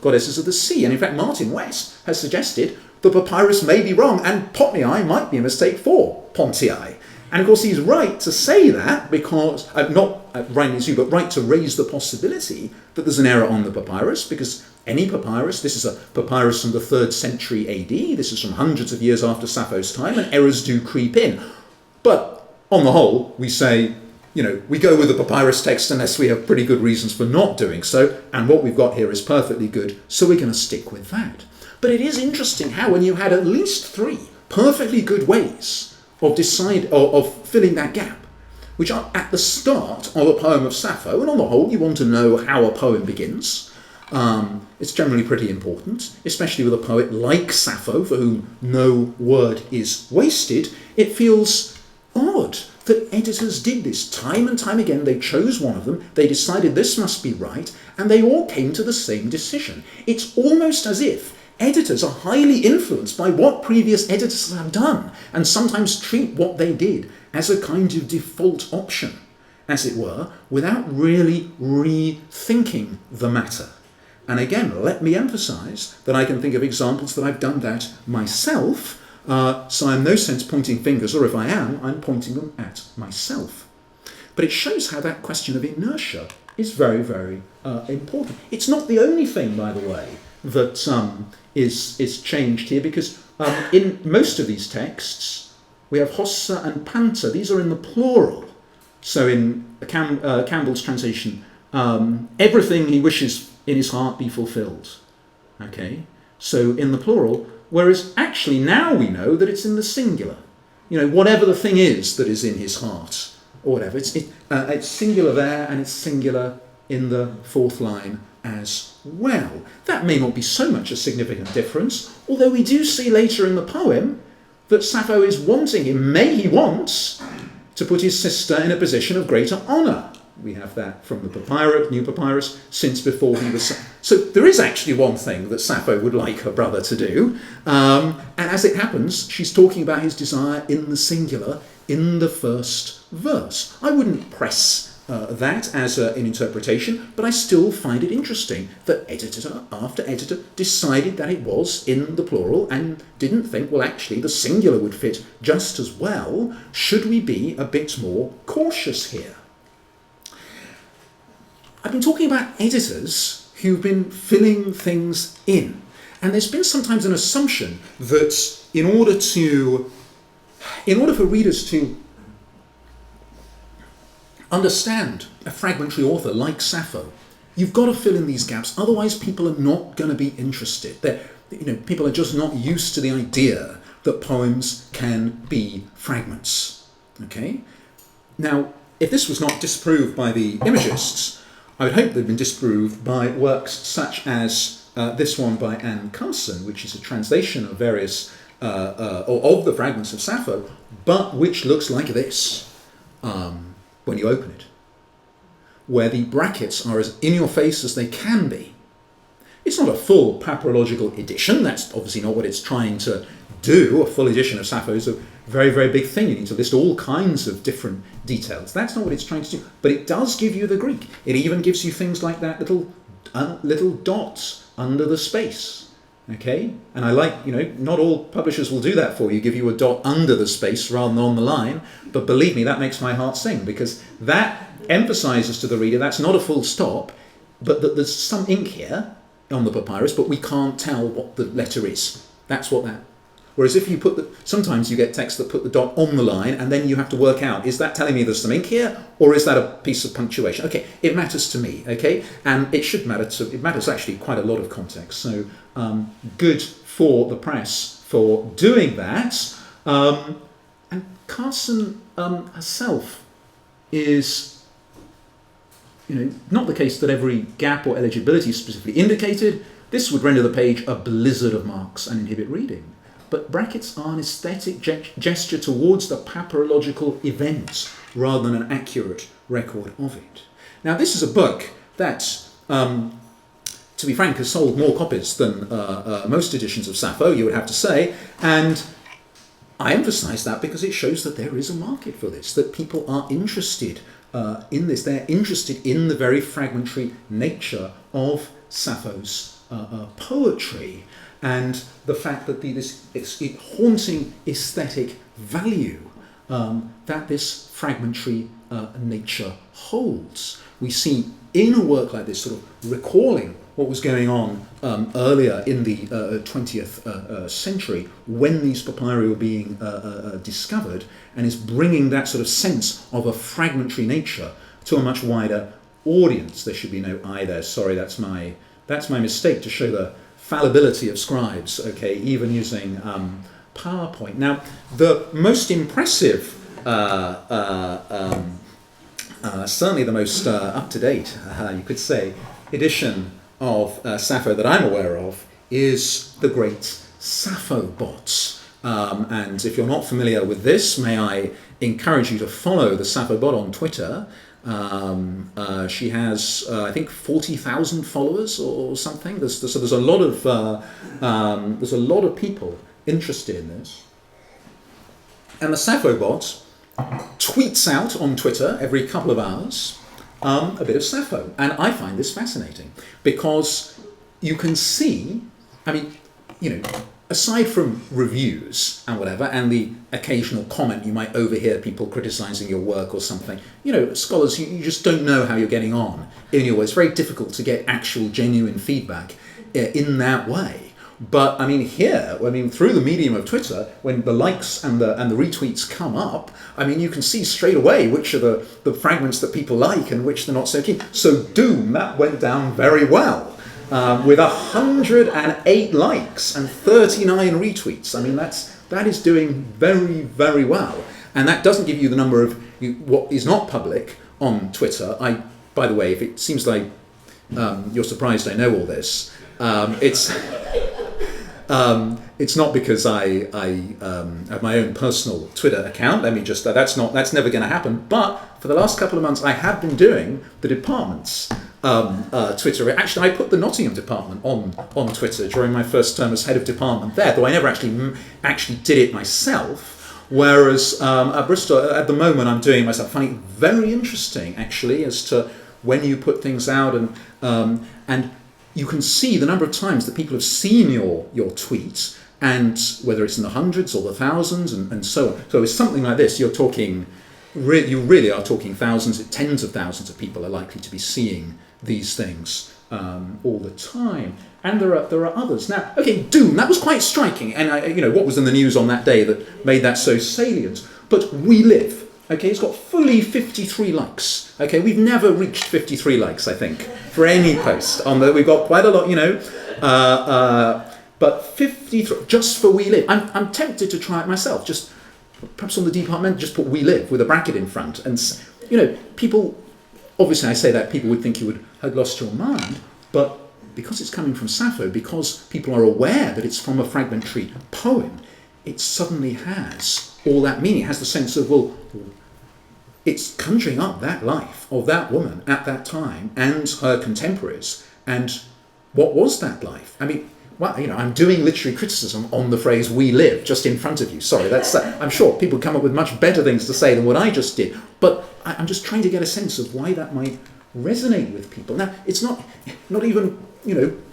S2: goddesses of the sea. And in fact, Martin West has suggested the papyrus may be wrong, and Potniae might be a mistake for Pontii. And of course, he's right to say that, because, not right as you, but right to raise the possibility that there's an error on the papyrus, because any papyrus, this is a papyrus from the 3rd century AD, this is from hundreds of years after Sappho's time, and errors do creep in. But on the whole, we say, we go with the papyrus text unless we have pretty good reasons for not doing so, and what we've got here is perfectly good, so we're going to stick with that. But it is interesting how when you had at least 3 perfectly good ways of filling that gap, which are at the start of a poem of Sappho, and on the whole you want to know how a poem begins. It's generally pretty important, especially with a poet like Sappho, for whom no word is wasted. It feels odd that editors did this time and time again. They chose one of them, they decided this must be right, and they all came to the same decision. It's almost as if editors are highly influenced by what previous editors have done, and sometimes treat what they did as a kind of default option, as it were, without really rethinking the matter. And again, let me emphasise that I can think of examples that I've done that myself, so I'm in no sense pointing fingers, or if I am, I'm pointing them at myself. But it shows how that question of inertia is very, very important. It's not the only thing, by the way, that is changed here, because in most of these texts, we have hossa and panta. These are in the plural. So in Campbell's translation, everything he wishes in his heart be fulfilled. Okay? So in the plural, whereas actually now we know that it's in the singular. Whatever the thing is that is in his heart, or whatever. It's singular there, and it's singular in the 4th line as well. That may not be so much a significant difference, although we do see later in the poem that Sappho is wanting him, he wants to put his sister in a position of greater honour. We have that from the papyrus, New Papyrus, since before he was... So there is actually one thing that Sappho would like her brother to do, and as it happens, she's talking about his desire in the singular in the first verse. I wouldn't press that as an interpretation, but I still find it interesting that editor after editor decided that it was in the plural and didn't think, well, actually, the singular would fit just as well. Should we be a bit more cautious here? I've been talking about editors who've been filling things in. And there's been sometimes an assumption that in order for readers to understand a fragmentary author like Sappho, you've got to fill in these gaps, otherwise people are not going to be interested. People are just not used to the idea that poems can be fragments. Okay? Now, if this was not disproved by the imagists, I would hope they'd been disproved by works such as this one by Anne Carson, which is a translation of various of the fragments of Sappho, but which looks like this when you open it, where the brackets are as in your face as they can be. It's not a full papyrological edition. That's obviously not what it's trying to do. A full edition of Sappho is a very, very big thing. You need to list all kinds of different details. That's not what it's trying to do. But it does give you the Greek. It even gives you things like that little dots under the space. Okay? And I like, not all publishers will do that for you, give you a dot under the space rather than on the line. But believe me, that makes my heart sing, because that emphasizes to the reader that's not a full stop, but that there's some ink here on the papyrus, but we can't tell what the letter is. That's what that. Whereas if you sometimes you get text that put the dot on the line, and then you have to work out, is that telling me there's some ink here, or is that a piece of punctuation? Okay, it matters to me, okay? And it should matter it matters actually quite a lot of context. So good for the press for doing that. And Carson herself is, not the case that every gap or eligibility is specifically indicated. This would render the page a blizzard of marks and inhibit reading. But brackets are an aesthetic gesture towards the papyrological event rather than an accurate record of it. Now, this is a book that, to be frank, has sold more copies than most editions of Sappho, you would have to say, and I emphasise that because it shows that there is a market for this, that people are interested in this. They're interested in the very fragmentary nature of Sappho's poetry, and the fact that this haunting aesthetic value that this fragmentary nature holds. We see in a work like this sort of recalling what was going on earlier in the 20th century when these papyri were being discovered, and is bringing that sort of sense of a fragmentary nature to a much wider audience. There should be no I there. Sorry, that's my mistake to show the fallibility of scribes, okay, even using PowerPoint. Now, the most impressive, certainly the most up-to-date, you could say, edition of Sappho that I'm aware of is the great Sappho bot. And if you're not familiar with this, may I encourage you to follow the Sappho bot on Twitter. She has, I think, 40,000 followers or something. So there's a lot of people interested in this. And the Sappho bot tweets out on Twitter every couple of hours a bit of Sappho, and I find this fascinating because you can see. Aside from reviews and whatever, and the occasional comment you might overhear people criticising your work or something, scholars, you just don't know how you're getting on in your work. It's very difficult to get actual genuine feedback in that way. But here, through the medium of Twitter, when the likes and the retweets come up, you can see straight away which are the fragments that people like and which they're not so keen. So Doom, that went down very well. With 108 likes and 39 retweets. That is doing very, very well. And that doesn't give you the number of what is not public on Twitter. By the way, if it seems like you're surprised I know all this, it's not because I have my own personal Twitter account. Let me just that's never going to happen. But for the last couple of months, I have been doing the department's Twitter. Actually, I put the Nottingham department on Twitter during my first term as head of department there, though I never actually did it myself. Whereas at Bristol, at the moment, I'm doing myself, finding it very interesting, actually, as to when you put things out, and you can see the number of times that people have seen your tweets, and whether it's in the hundreds or the thousands, and so on. So it's something like this. You're talking, you really are talking thousands, tens of thousands of people are likely to be seeing these things all the time. And there are others. Now, okay, Doom, that was quite striking, and what was in the news on that day that made that so salient? But We Live, okay, it's got fully 53 likes. Okay, we've never reached 53 likes, I think, for any post. We've got quite a lot, but 53 just for We Live. I'm tempted to try it myself. Just perhaps on the department, just put We Live with a bracket in front, and people. Obviously, I say that people would think you had lost your mind, but because it's coming from Sappho, because people are aware that it's from a fragmentary poem, it suddenly has all that meaning. It has the sense of, well, it's conjuring up that life of that woman at that time and her contemporaries. And what was that life? I mean, well, I'm doing literary criticism on the phrase "we live" just in front of you. Sorry, that's. I'm sure people come up with much better things to say than what I just did. But I'm just trying to get a sense of why that might resonate with people. Now, it's not even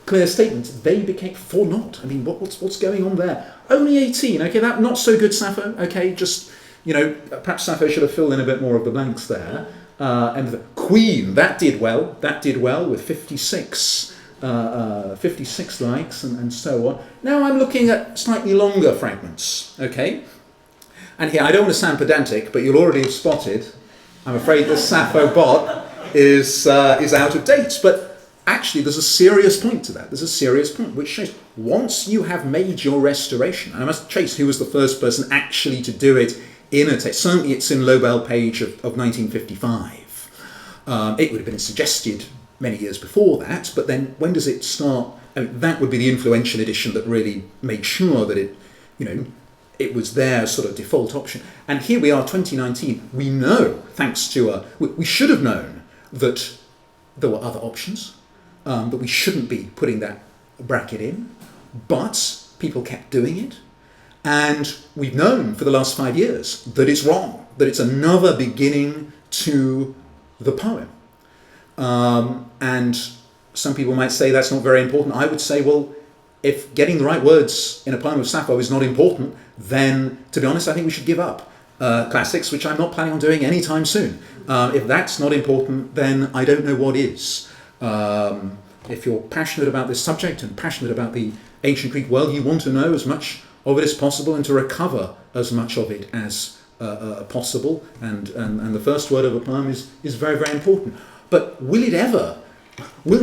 S2: clear statements. They became for naught. I mean, what's going on there? Only 18. Okay, that not so good, Sappho. Okay, just perhaps Sappho should have filled in a bit more of the blanks there. And the Queen, that did well. That did well with 56 likes and so on. Now I'm looking at slightly longer fragments, okay? And here, I don't want to sound pedantic, but you'll already have spotted, I'm afraid the Sappho bot is out of date. But actually, there's a serious point to that. There's a serious point, which shows once you have made your restoration, and I must trace who was the first person actually to do it in a text. Certainly it's in Lobel page of 1955. It would have been suggested many years before that, but then when does it start? I mean, that would be the influential edition that really made sure that it was their sort of default option. And here we are, 2019. We know, thanks to we should have known that there were other options, that we shouldn't be putting that bracket in, but people kept doing it. And we've known for the last 5 years that it's wrong, that it's another beginning to the poem. And some people might say that's not very important. I would say, well, if getting the right words in a poem of Sappho is not important, then, to be honest, I think we should give up classics, which I'm not planning on doing anytime soon. If that's not important, then I don't know what is. If you're passionate about this subject and passionate about the ancient Greek world, you want to know as much of it as possible and to recover as much of it as possible. And the first word of a poem is very, very important. But will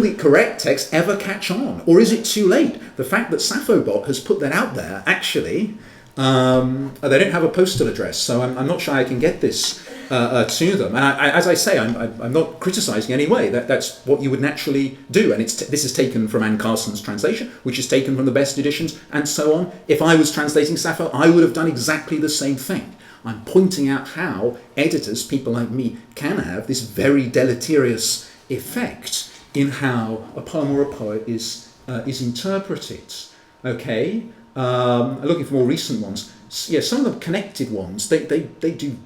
S2: the correct text ever catch on? Or is it too late? The fact that SapphoBot has put that out there, actually, they don't have a postal address, so I'm not sure I can get this to them. And as I say, I'm not criticising anyway. That's what you would naturally do. And this is taken from Anne Carson's translation, which is taken from the best editions, and so on. If I was translating Sappho, I would have done exactly the same thing. I'm pointing out how editors, people like me, can have this very deleterious effect in how a poem or a poet is interpreted. Okay, looking for more recent ones. Yeah, some of the connected ones they do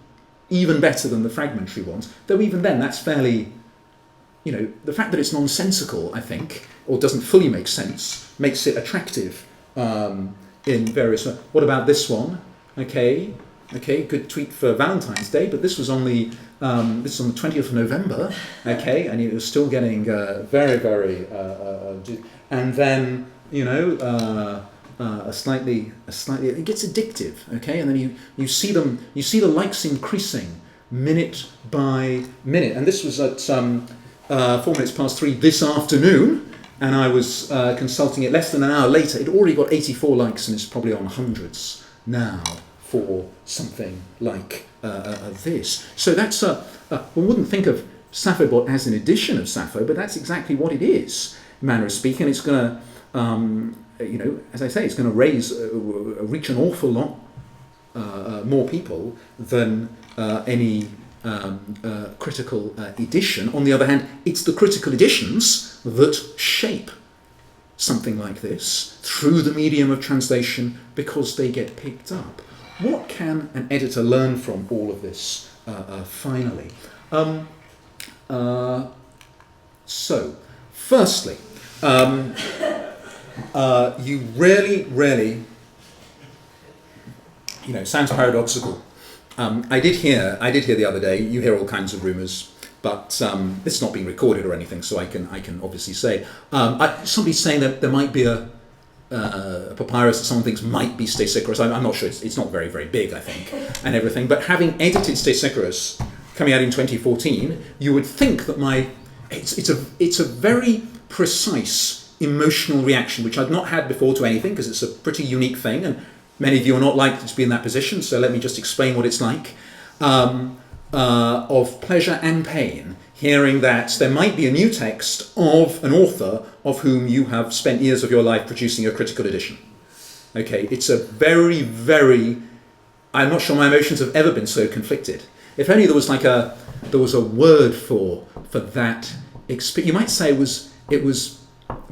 S2: even better than the fragmentary ones. Though even then, that's fairly, the fact that it's nonsensical, I think, or doesn't fully make sense, makes it attractive in various. What about this one? Okay, good tweet for Valentine's Day, but this was on the 20th of November, okay, and it was still getting very, very, and then a slightly, it gets addictive, okay, and then you see the likes increasing minute by minute, and this was at 3:04 this afternoon, and I was consulting it less than an hour later. It already got 84 likes, and it's probably on hundreds now for something like this. So that's one wouldn't think of SapphoBot as an edition of Sappho, but that's exactly what it is, manner of speaking. It's going to, as I say, it's going to reach an awful lot more people than any critical edition. On the other hand, it's the critical editions that shape something like this through the medium of translation because they get picked up. what can an editor learn from all of this, finally? So, firstly, you really, it sounds paradoxical. I did hear the other day, you hear all kinds of rumours, but this is not being recorded or anything, so I can obviously say. Somebody's saying that there might be a papyrus that someone thinks might be Stesichorus. I'm not sure. It's not very, very big, I think, and everything. But having edited Stesichorus coming out in 2014, you would think that it's a very precise emotional reaction, which I'd not had before to anything, because it's a pretty unique thing, and many of you are not likely to be in that position, so let me just explain what it's like. Of pleasure and pain, hearing that there might be a new text of an author of whom you have spent years of your life producing a critical edition. Okay, it's a very, very... I'm not sure my emotions have ever been so conflicted. If only there was a word for that experience. You might say it was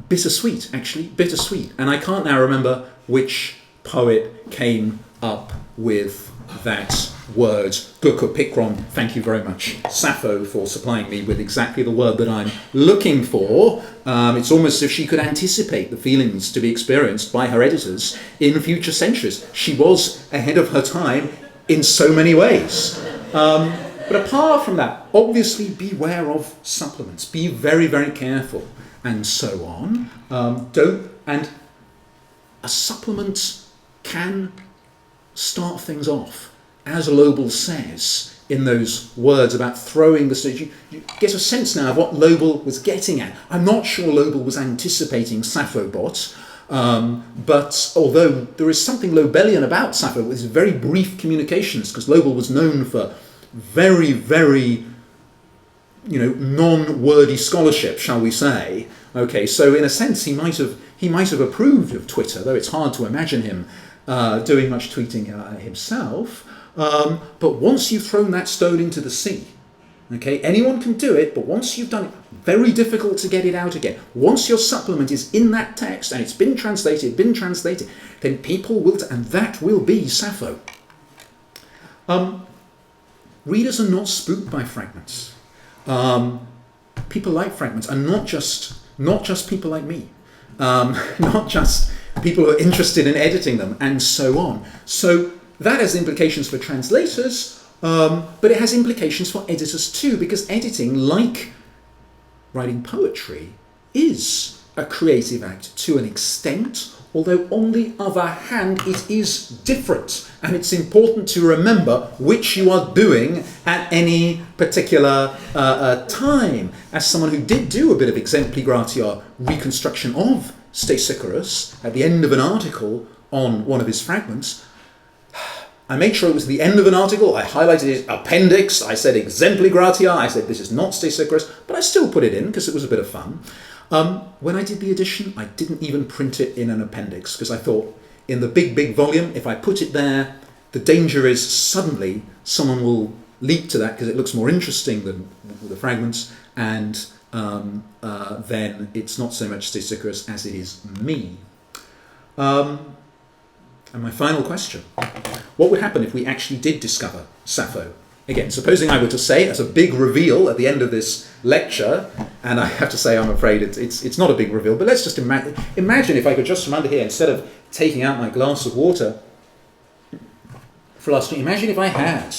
S2: bittersweet, actually, bittersweet. And I can't now remember which poet came up with that word. Pikron, thank you very much, Sappho, for supplying me with exactly the word that I'm looking for. It's almost as if she could anticipate the feelings to be experienced by her editors in future centuries. She was ahead of her time in so many ways. But apart from that, obviously beware of supplements. Be very, very careful, and so on. And a supplement can start things off, as Lobel says in those words about throwing the stage. You get a sense now of what Lobel was getting at. I'm not sure Lobel was anticipating Sappho-bot, but although there is something Lobelian about Sappho with his very brief communications, because Lobel was known for very, very, non-wordy scholarship, shall we say. Okay, so in a sense he might have approved of Twitter, though it's hard to imagine him doing much tweeting himself. But once you've thrown that stone into the sea, okay, anyone can do it, but once you've done it, very difficult to get it out again. Once your supplement is in that text and it's been translated, then people will, and that will be Sappho. Readers are not spooked by fragments. People like fragments, and not just people like me, not just people who are interested in editing them, and so on. So that has implications for translators, but it has implications for editors too, because editing, like writing poetry, is a creative act to an extent, although on the other hand it is different, and it's important to remember which you are doing at any particular time. As someone who did do a bit of exempli gratia reconstruction of Stesichorus at the end of an article on one of his fragments, I made sure it was the end of an article, I highlighted his appendix, I said exempli gratia, I said this is not Stesichorus, but I still put it in because it was a bit of fun. When I did the edition, I didn't even print it in an appendix, because I thought in the big volume, if I put it there, the danger is suddenly someone will leap to that because it looks more interesting than the fragments, and then it's not so much Stesichorus as it is me. And my final question, what would happen if we actually did discover Sappho? Again, supposing I were to say as a big reveal at the end of this lecture, and I have to say I'm afraid it's not a big reveal, but let's just imagine if I could just from under here, instead of taking out my glass of water for last week, imagine if I had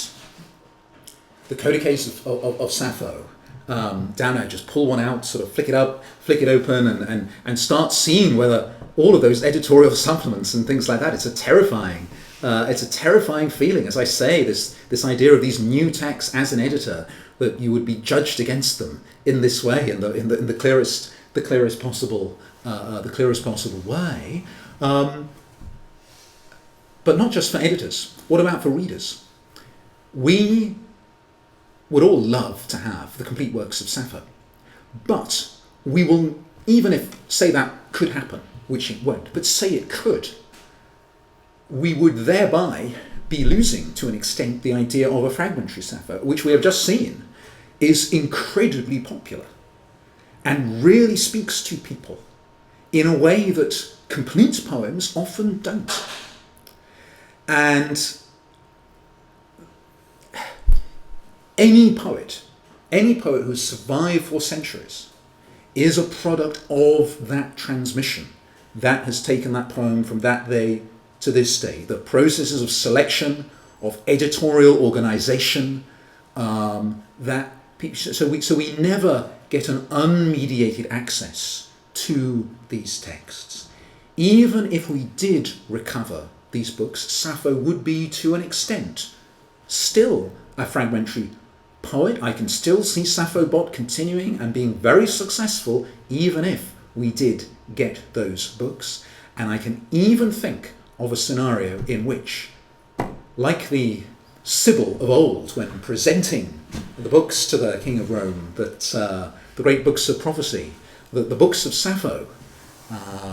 S2: the codices of Sappho down there, just pull one out, sort of flick it up, flick it open, and start seeing whether all of those editorial supplements and things like that. It's a terrifying feeling, as I say, this idea of these new texts as an editor, that you would be judged against them in this way, in the clearest possible way. But not just for editors. What about for readers? We would all love to have the complete works of Sappho, but we will, even if, say, that could happen, which it won't, but say it could, we would thereby be losing, to an extent, the idea of a fragmentary Sappho, which we have just seen is incredibly popular and really speaks to people in a way that complete poems often don't. And any poet who has survived for centuries is a product of that transmission that has taken that poem from that day to this day. The processes of selection, of editorial organization, so we never get an unmediated access to these texts. Even if we did recover these books, Sappho would be, to an extent, still a fragmentary poet. I can still see Sappho Bot continuing and being very successful, even if we did get those books. And I can even think of a scenario in which, like the Sibyl of old, when presenting the books to the King of Rome, that the great books of prophecy, that the books of Sappho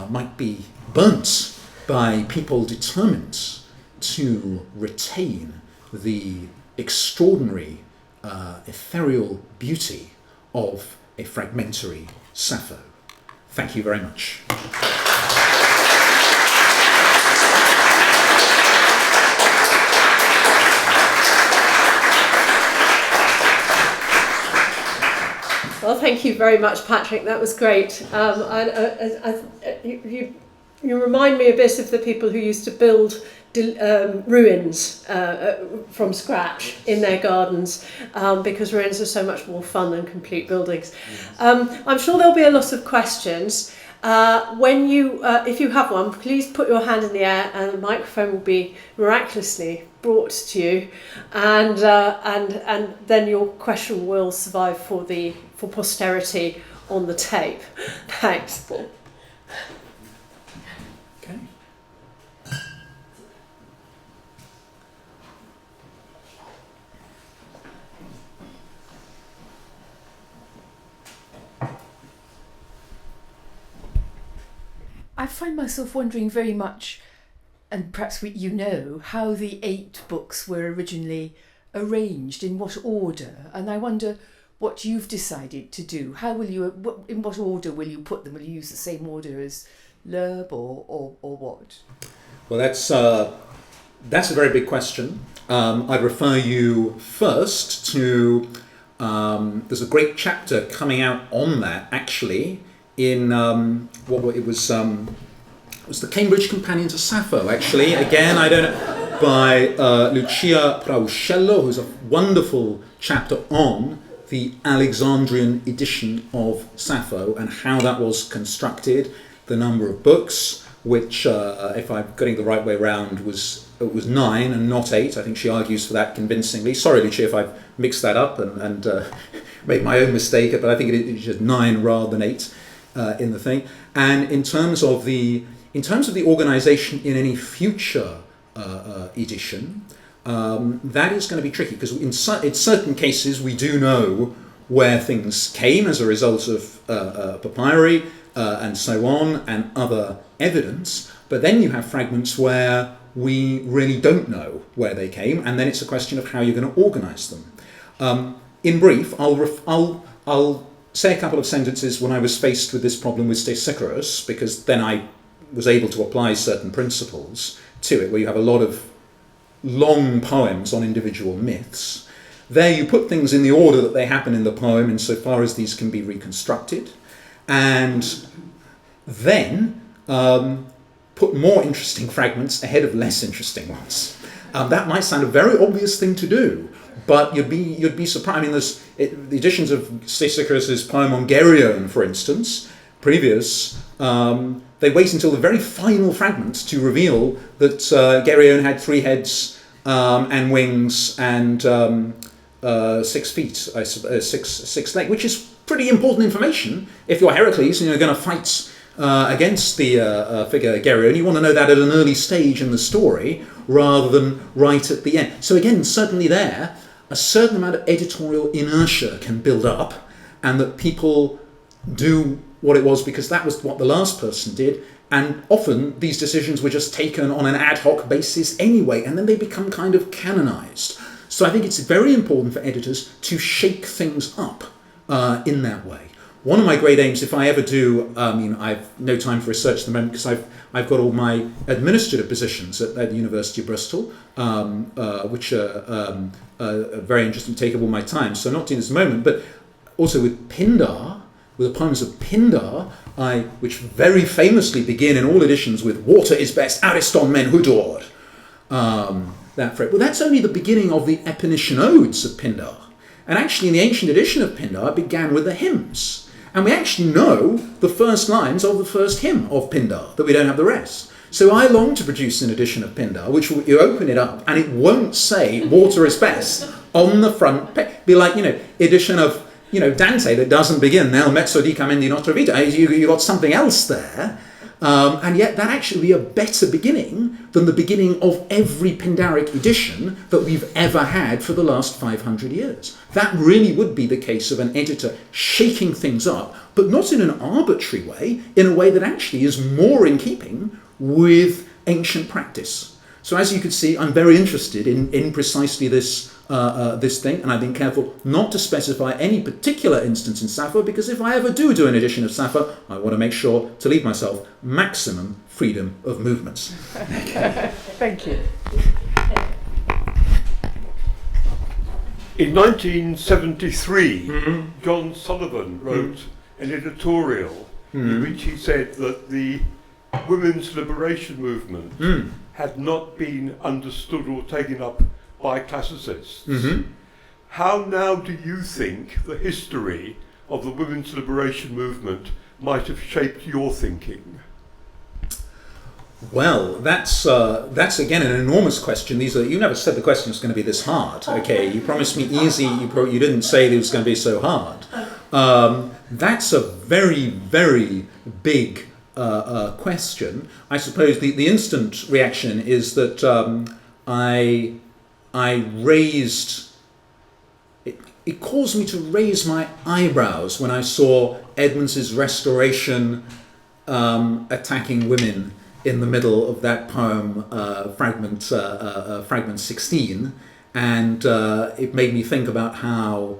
S2: might be burnt by people determined to retain the extraordinary ethereal beauty of a fragmentary Sappho. Thank you very much.
S1: Well, thank you very much, Patrick. That was great. You remind me a bit of the people who used to build ruins from scratch in their gardens, because ruins are so much more fun than complete buildings. I'm sure there'll be a lot of questions. If you have one, please put your hand in the air and the microphone will be miraculously brought to you, and then your question will survive for posterity on the tape. Thanks.
S2: Okay.
S3: I find myself wondering very much, and perhaps how the 8 books were originally arranged, in what order, and I wonder what you've decided to do. In what order will you put them? Will you use the same order as L'Herbe or what?
S2: Well, that's a very big question. I'd refer you first to, there's a great chapter coming out on that, actually, in it was the Cambridge Companion to Sappho, actually. Again, I don't know, by Lucia Prauscello, who's a wonderful chapter on the Alexandrian edition of Sappho and how that was constructed, the number of books, which, if I'm getting the right way around, was 9 and not 8. I think she argues for that convincingly. Sorry, Lucia, if I've mixed that up and made my own mistake, but I think it's just 9 rather than 8 in the thing. And in terms of the organisation in any future edition, that is going to be tricky, because in certain cases we do know where things came as a result of papyri and so on, and other evidence, but then you have fragments where we really don't know where they came, and then it's a question of how you're going to organise them. In brief, I'll say a couple of sentences when I was faced with this problem with Stesichorus, because then I was able to apply certain principles to it, where you have a lot of long poems on individual myths. There you put things in the order that they happen in the poem, insofar as these can be reconstructed, and then put more interesting fragments ahead of less interesting ones. That might sound a very obvious thing to do, but you'd be surprised. I mean, there's the editions of Stesichorus's poem on Geryon, for instance, previous. They wait until the very final fragment to reveal that Geryon had 3 heads and wings and 6 feet, 6 legs, which is pretty important information if you're Heracles and you're going to fight against the figure Geryon. You want to know that at an early stage in the story rather than right at the end. So again, certainly there, a certain amount of editorial inertia can build up, and that people do what it was because that was what the last person did, and often these decisions were just taken on an ad hoc basis anyway, and then they become kind of canonized. So I think it's very important for editors to shake things up in that way. one of my great aims, if I ever do, I've no time for research at the moment because I've got all my administrative positions at the University of Bristol, which are very interesting, take up all my time. So I'm not doing this at the moment, but also with Pindar, with the poems of Pindar, which very famously begin in all editions with "Water is best, ariston men hudor." That phrase. Well, that's only the beginning of the Epinician odes of Pindar. And actually, in the ancient edition of Pindar, it began with the hymns. And we actually know the first lines of the first hymn of Pindar, that we don't have the rest. So I long to produce an edition of Pindar, which you open it up, and it won't say "water is best" on the front page. Be like, edition of, Dante that doesn't begin "Nel mezzo dicam di nostra vita." You got something else there. And yet that actually be a better beginning than the beginning of every Pindaric edition that we've ever had for the last 500 years. That really would be the case of an editor shaking things up, but not in an arbitrary way, in a way that actually is more in keeping with ancient practice. So as you can see, I'm very interested in precisely this thing, and I've been careful not to specify any particular instance in Sappho, because if I ever do an edition of Sappho, I want to make sure to leave myself maximum freedom of movements.
S3: Thank you.
S4: In 1973, John Sullivan wrote an editorial in which he said that the women's liberation movement had not been understood or taken up by classicists. How now do you think the history of the women's liberation movement might have shaped your thinking?
S2: Well, that's again an enormous question. You never said the question was going to be this hard. Okay, you promised me easy. You didn't say it was going to be so hard. That's a very, very big question. I suppose the instant reaction is that I raised. It caused me to raise my eyebrows when I saw Edmonds' restoration attacking women in the middle of that poem, fragment 16, and it made me think about how,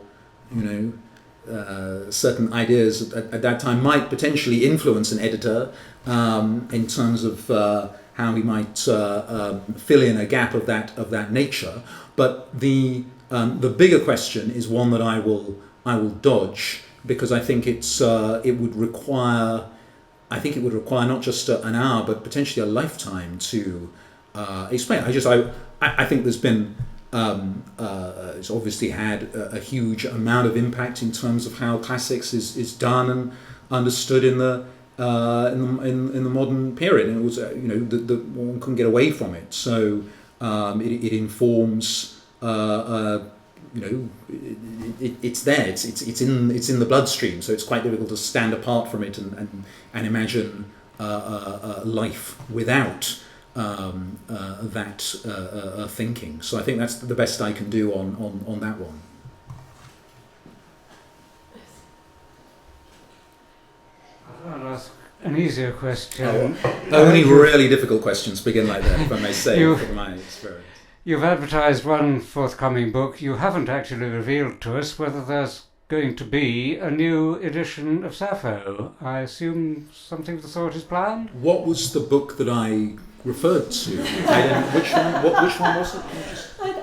S2: certain ideas at that time might potentially influence an editor in terms of how he might fill in a gap of that nature. But the bigger question is one that I will dodge, because I think it would require not just an hour, but potentially a lifetime to explain. I think there's been it's obviously had a huge amount of impact in terms of how classics is done and understood in the modern period, and it was one couldn't get away from it. So it informs. It's there. It's in the bloodstream. So it's quite difficult to stand apart from it and imagine life without that thinking. So I think that's the best I can do on that one.
S5: I'll ask an easier question.
S2: Only really difficult questions begin like that, if I may say, from my experience.
S5: You've advertised one forthcoming book. You haven't actually revealed to us whether there's going to be a new edition of Sappho. I assume something of the sort is planned?
S2: What was the book that I referred to? Which one was it?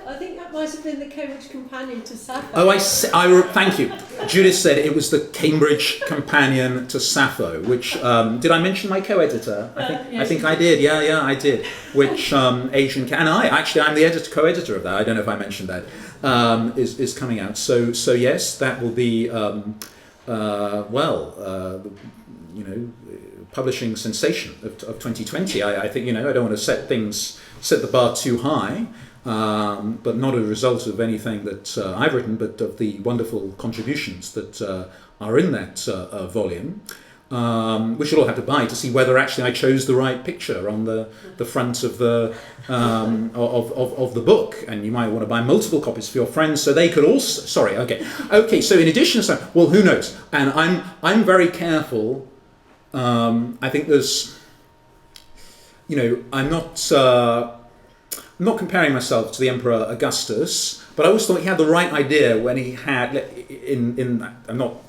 S1: I think that might have been the Cambridge Companion to Sappho.
S2: Oh, thank you. Judith said it was the Cambridge Companion to Sappho, which, did I mention my co-editor?
S1: Yes,
S2: I think I did, yeah, I did. Which I'm the co-editor of that, I don't know if I mentioned that, is coming out. So yes, that will be, publishing sensation of 2020. I think, I don't want to set the bar too high, but not a result of anything that I've written, but of the wonderful contributions that are in that volume, which you'll all have to buy to see whether actually I chose the right picture on the front of the of the book. And you might want to buy multiple copies for your friends so they could also. Sorry, okay. So in addition to that, well, who knows? And I'm very careful. I think there's, I'm not. I'm not comparing myself to the Emperor Augustus, but I always thought he had the right idea when he had, I'm not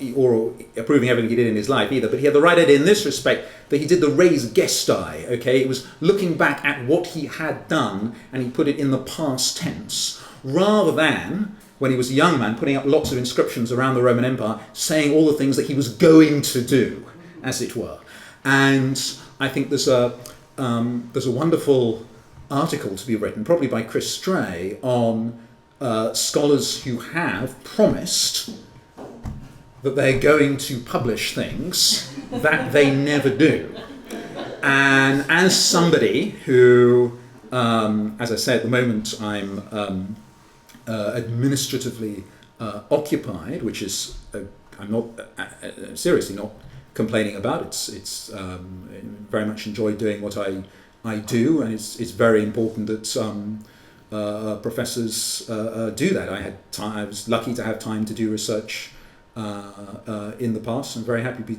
S2: approving everything he did in his life either, but he had the right idea in this respect that he did the res gestae, okay? It was looking back at what he had done and he put it in the past tense, rather than, when he was a young man, putting up lots of inscriptions around the Roman Empire, saying all the things that he was going to do, as it were. And I think there's a wonderful article to be written, probably by Chris Stray, on scholars who have promised that they're going to publish things that they never do. And as somebody who, as I say, at the moment I'm administratively occupied, which is, I'm not seriously not complaining about. It's very much enjoy doing what I do, and it's very important that professors do that. I was lucky to have time to do research in the past. I'm very happy to be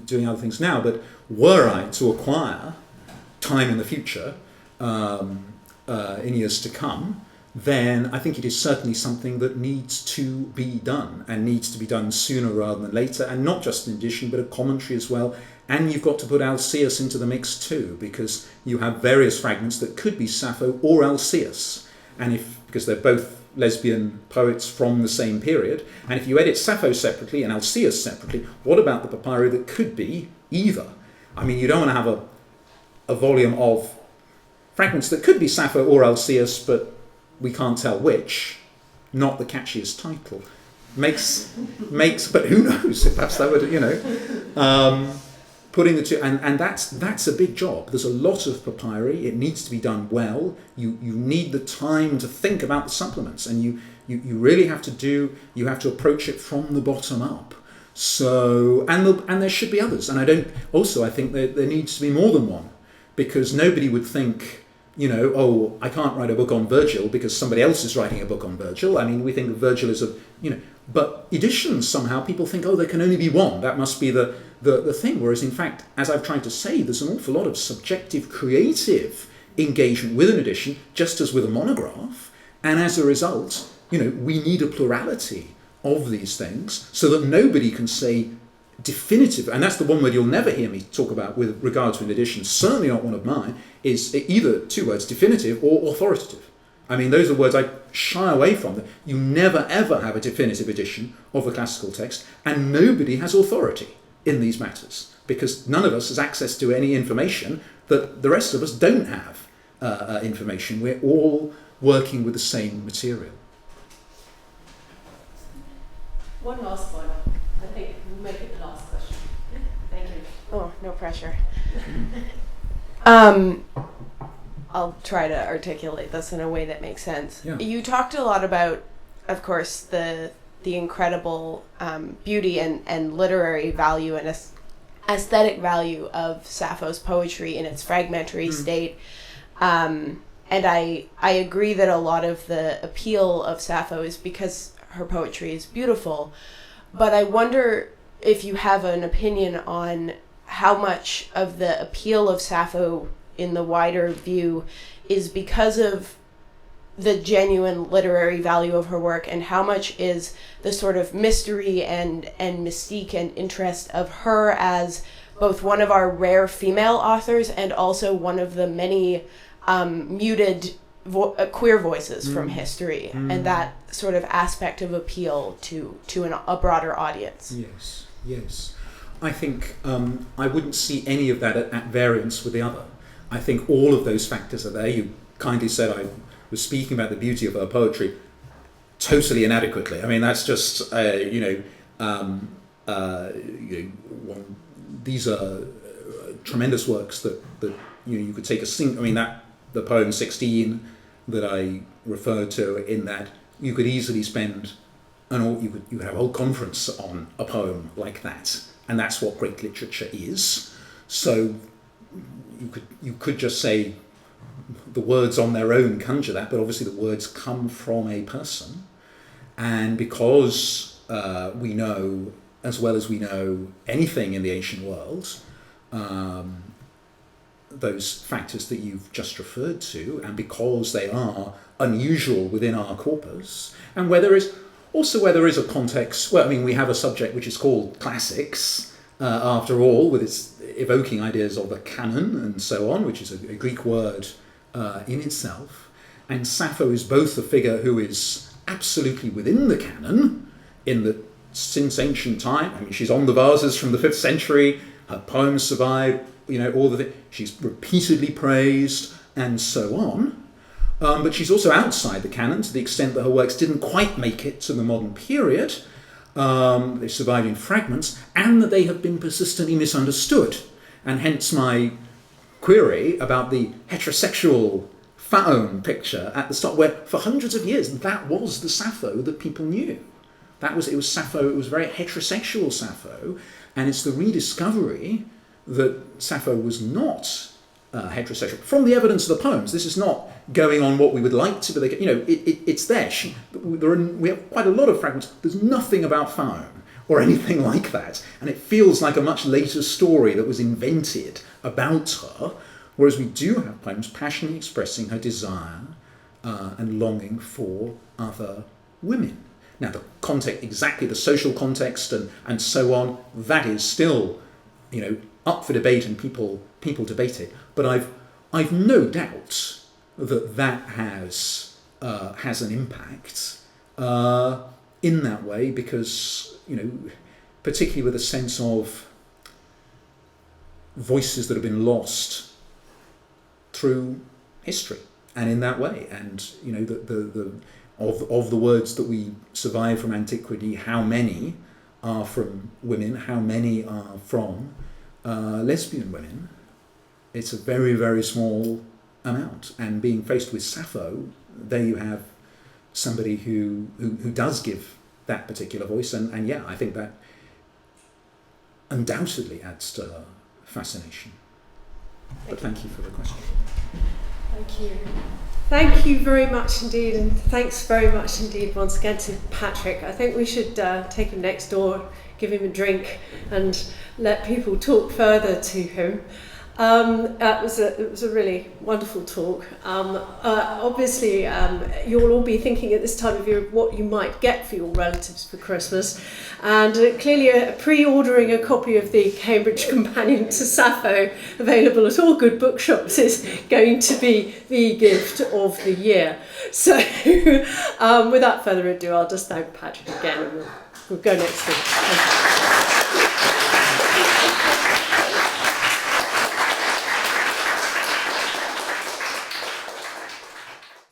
S2: doing other things now, but were I to acquire time in the future, in years to come, then I think it is certainly something that needs to be done, and needs to be done sooner rather than later, and not just an edition but a commentary as well. And you've got to put Alcaeus into the mix too, because you have various fragments that could be Sappho or Alcaeus, and because they're both lesbian poets from the same period, and if you edit Sappho separately and Alcaeus separately, what about the papyri that could be either? I mean, you don't want to have a volume of fragments that could be Sappho or Alcaeus, but we can't tell which. Not the catchiest title. Makes, but who knows? Perhaps that would, putting the two, and that's a big job. There's a lot of papyri. It needs to be done well. You need the time to think about the supplements, and you really have to approach it from the bottom up. So, and there should be others, and I think that there needs to be more than one, because nobody would think, oh, I can't write a book on Virgil because somebody else is writing a book on Virgil. I mean, we think of Virgil as but editions, somehow people think, oh, there can only be one. That must be the thing. Whereas, in fact, as I've tried to say, there's an awful lot of subjective, creative engagement with an edition, just as with a monograph. And as a result, we need a plurality of these things so that nobody can say definitive, and that's the one word you'll never hear me talk about with regard to an edition, certainly not one of mine, is either two words, definitive or authoritative. I mean, those are words I shy away from. You never ever have a definitive edition of a classical text, and nobody has authority in these matters, because none of us has access to any information that the rest of us don't have information. We're all working with the same material.
S1: One last one. I think we'll make it the last question. Thank you.
S6: Oh, no pressure. I'll try to articulate this in a way that makes sense.
S2: Yeah.
S6: You talked a lot about, of course, the incredible beauty and literary value and aesthetic value of Sappho's poetry in its fragmentary state. And I agree that a lot of the appeal of Sappho is because her poetry is beautiful. But I wonder if you have an opinion on how much of the appeal of Sappho in the wider view is because of the genuine literary value of her work, and how much is the sort of mystery and mystique and interest of her as both one of our rare female authors and also one of the many muted queer voices from history, and that sort of aspect of appeal to a broader audience.
S2: Yes. I think I wouldn't see any of that at variance with the other. I think all of those factors are there. You kindly said I was speaking about the beauty of her poetry totally inadequately. I mean, that's just these are tremendous works that you could take the poem 16 that I referred to in that, you could easily spend you could have a whole conference on a poem like that, and that's what great literature is. So you could just say the words on their own conjure that, but obviously the words come from a person, and because we know, as well as we know anything in the ancient world, those factors that you've just referred to, and because they are unusual within our corpus, and where there is a context. Well, I mean, we have a subject which is called classics, after all, with its evoking ideas of a canon and so on, which is a Greek word in itself. And Sappho is both a figure who is absolutely within the canon, in that since ancient time. I mean, she's on the vases from the 5th century. Her poems survive. All the things. She's repeatedly praised and so on. But she's also outside the canon to the extent that her works didn't quite make it to the modern period. They survived in fragments, and that they have been persistently misunderstood. And hence my query about the heterosexual Phaon picture at the start, where for hundreds of years that was the Sappho that people knew. It was Sappho, it was very heterosexual Sappho, and it's the rediscovery that Sappho was not heterosexual. From the evidence of the poems, this is not going on what we would like to, but it's there. We have quite a lot of fragments. There's nothing about Phaon or anything like that, and it feels like a much later story that was invented about her, whereas we do have poems passionately expressing her desire and longing for other women. Now, the context, exactly the social context and so on, that is still, up for debate, and people debate it. But I've no doubt that has an impact in that way, because particularly with a sense of voices that have been lost through history, and in that way, and of the words that we survive from antiquity, how many are from women, how many are from lesbian women? It's a very, very small amount. And being faced with Sappho, there you have somebody who does give that particular voice, and yeah, I think that undoubtedly adds to her fascination. But thank you for the question.
S1: Thank you. Thank you very much indeed, and thanks very much indeed once again to Patrick. I think we should take him next door, give him a drink, and let people talk further to him. It was a really wonderful talk. Obviously, you'll all be thinking at this time of year what you might get for your relatives for Christmas, and clearly pre-ordering a copy of the Cambridge Companion to Sappho, available at all good bookshops, is going to be the gift of the year. So without further ado, I'll just thank Patrick again, and we'll go next week. Thank you.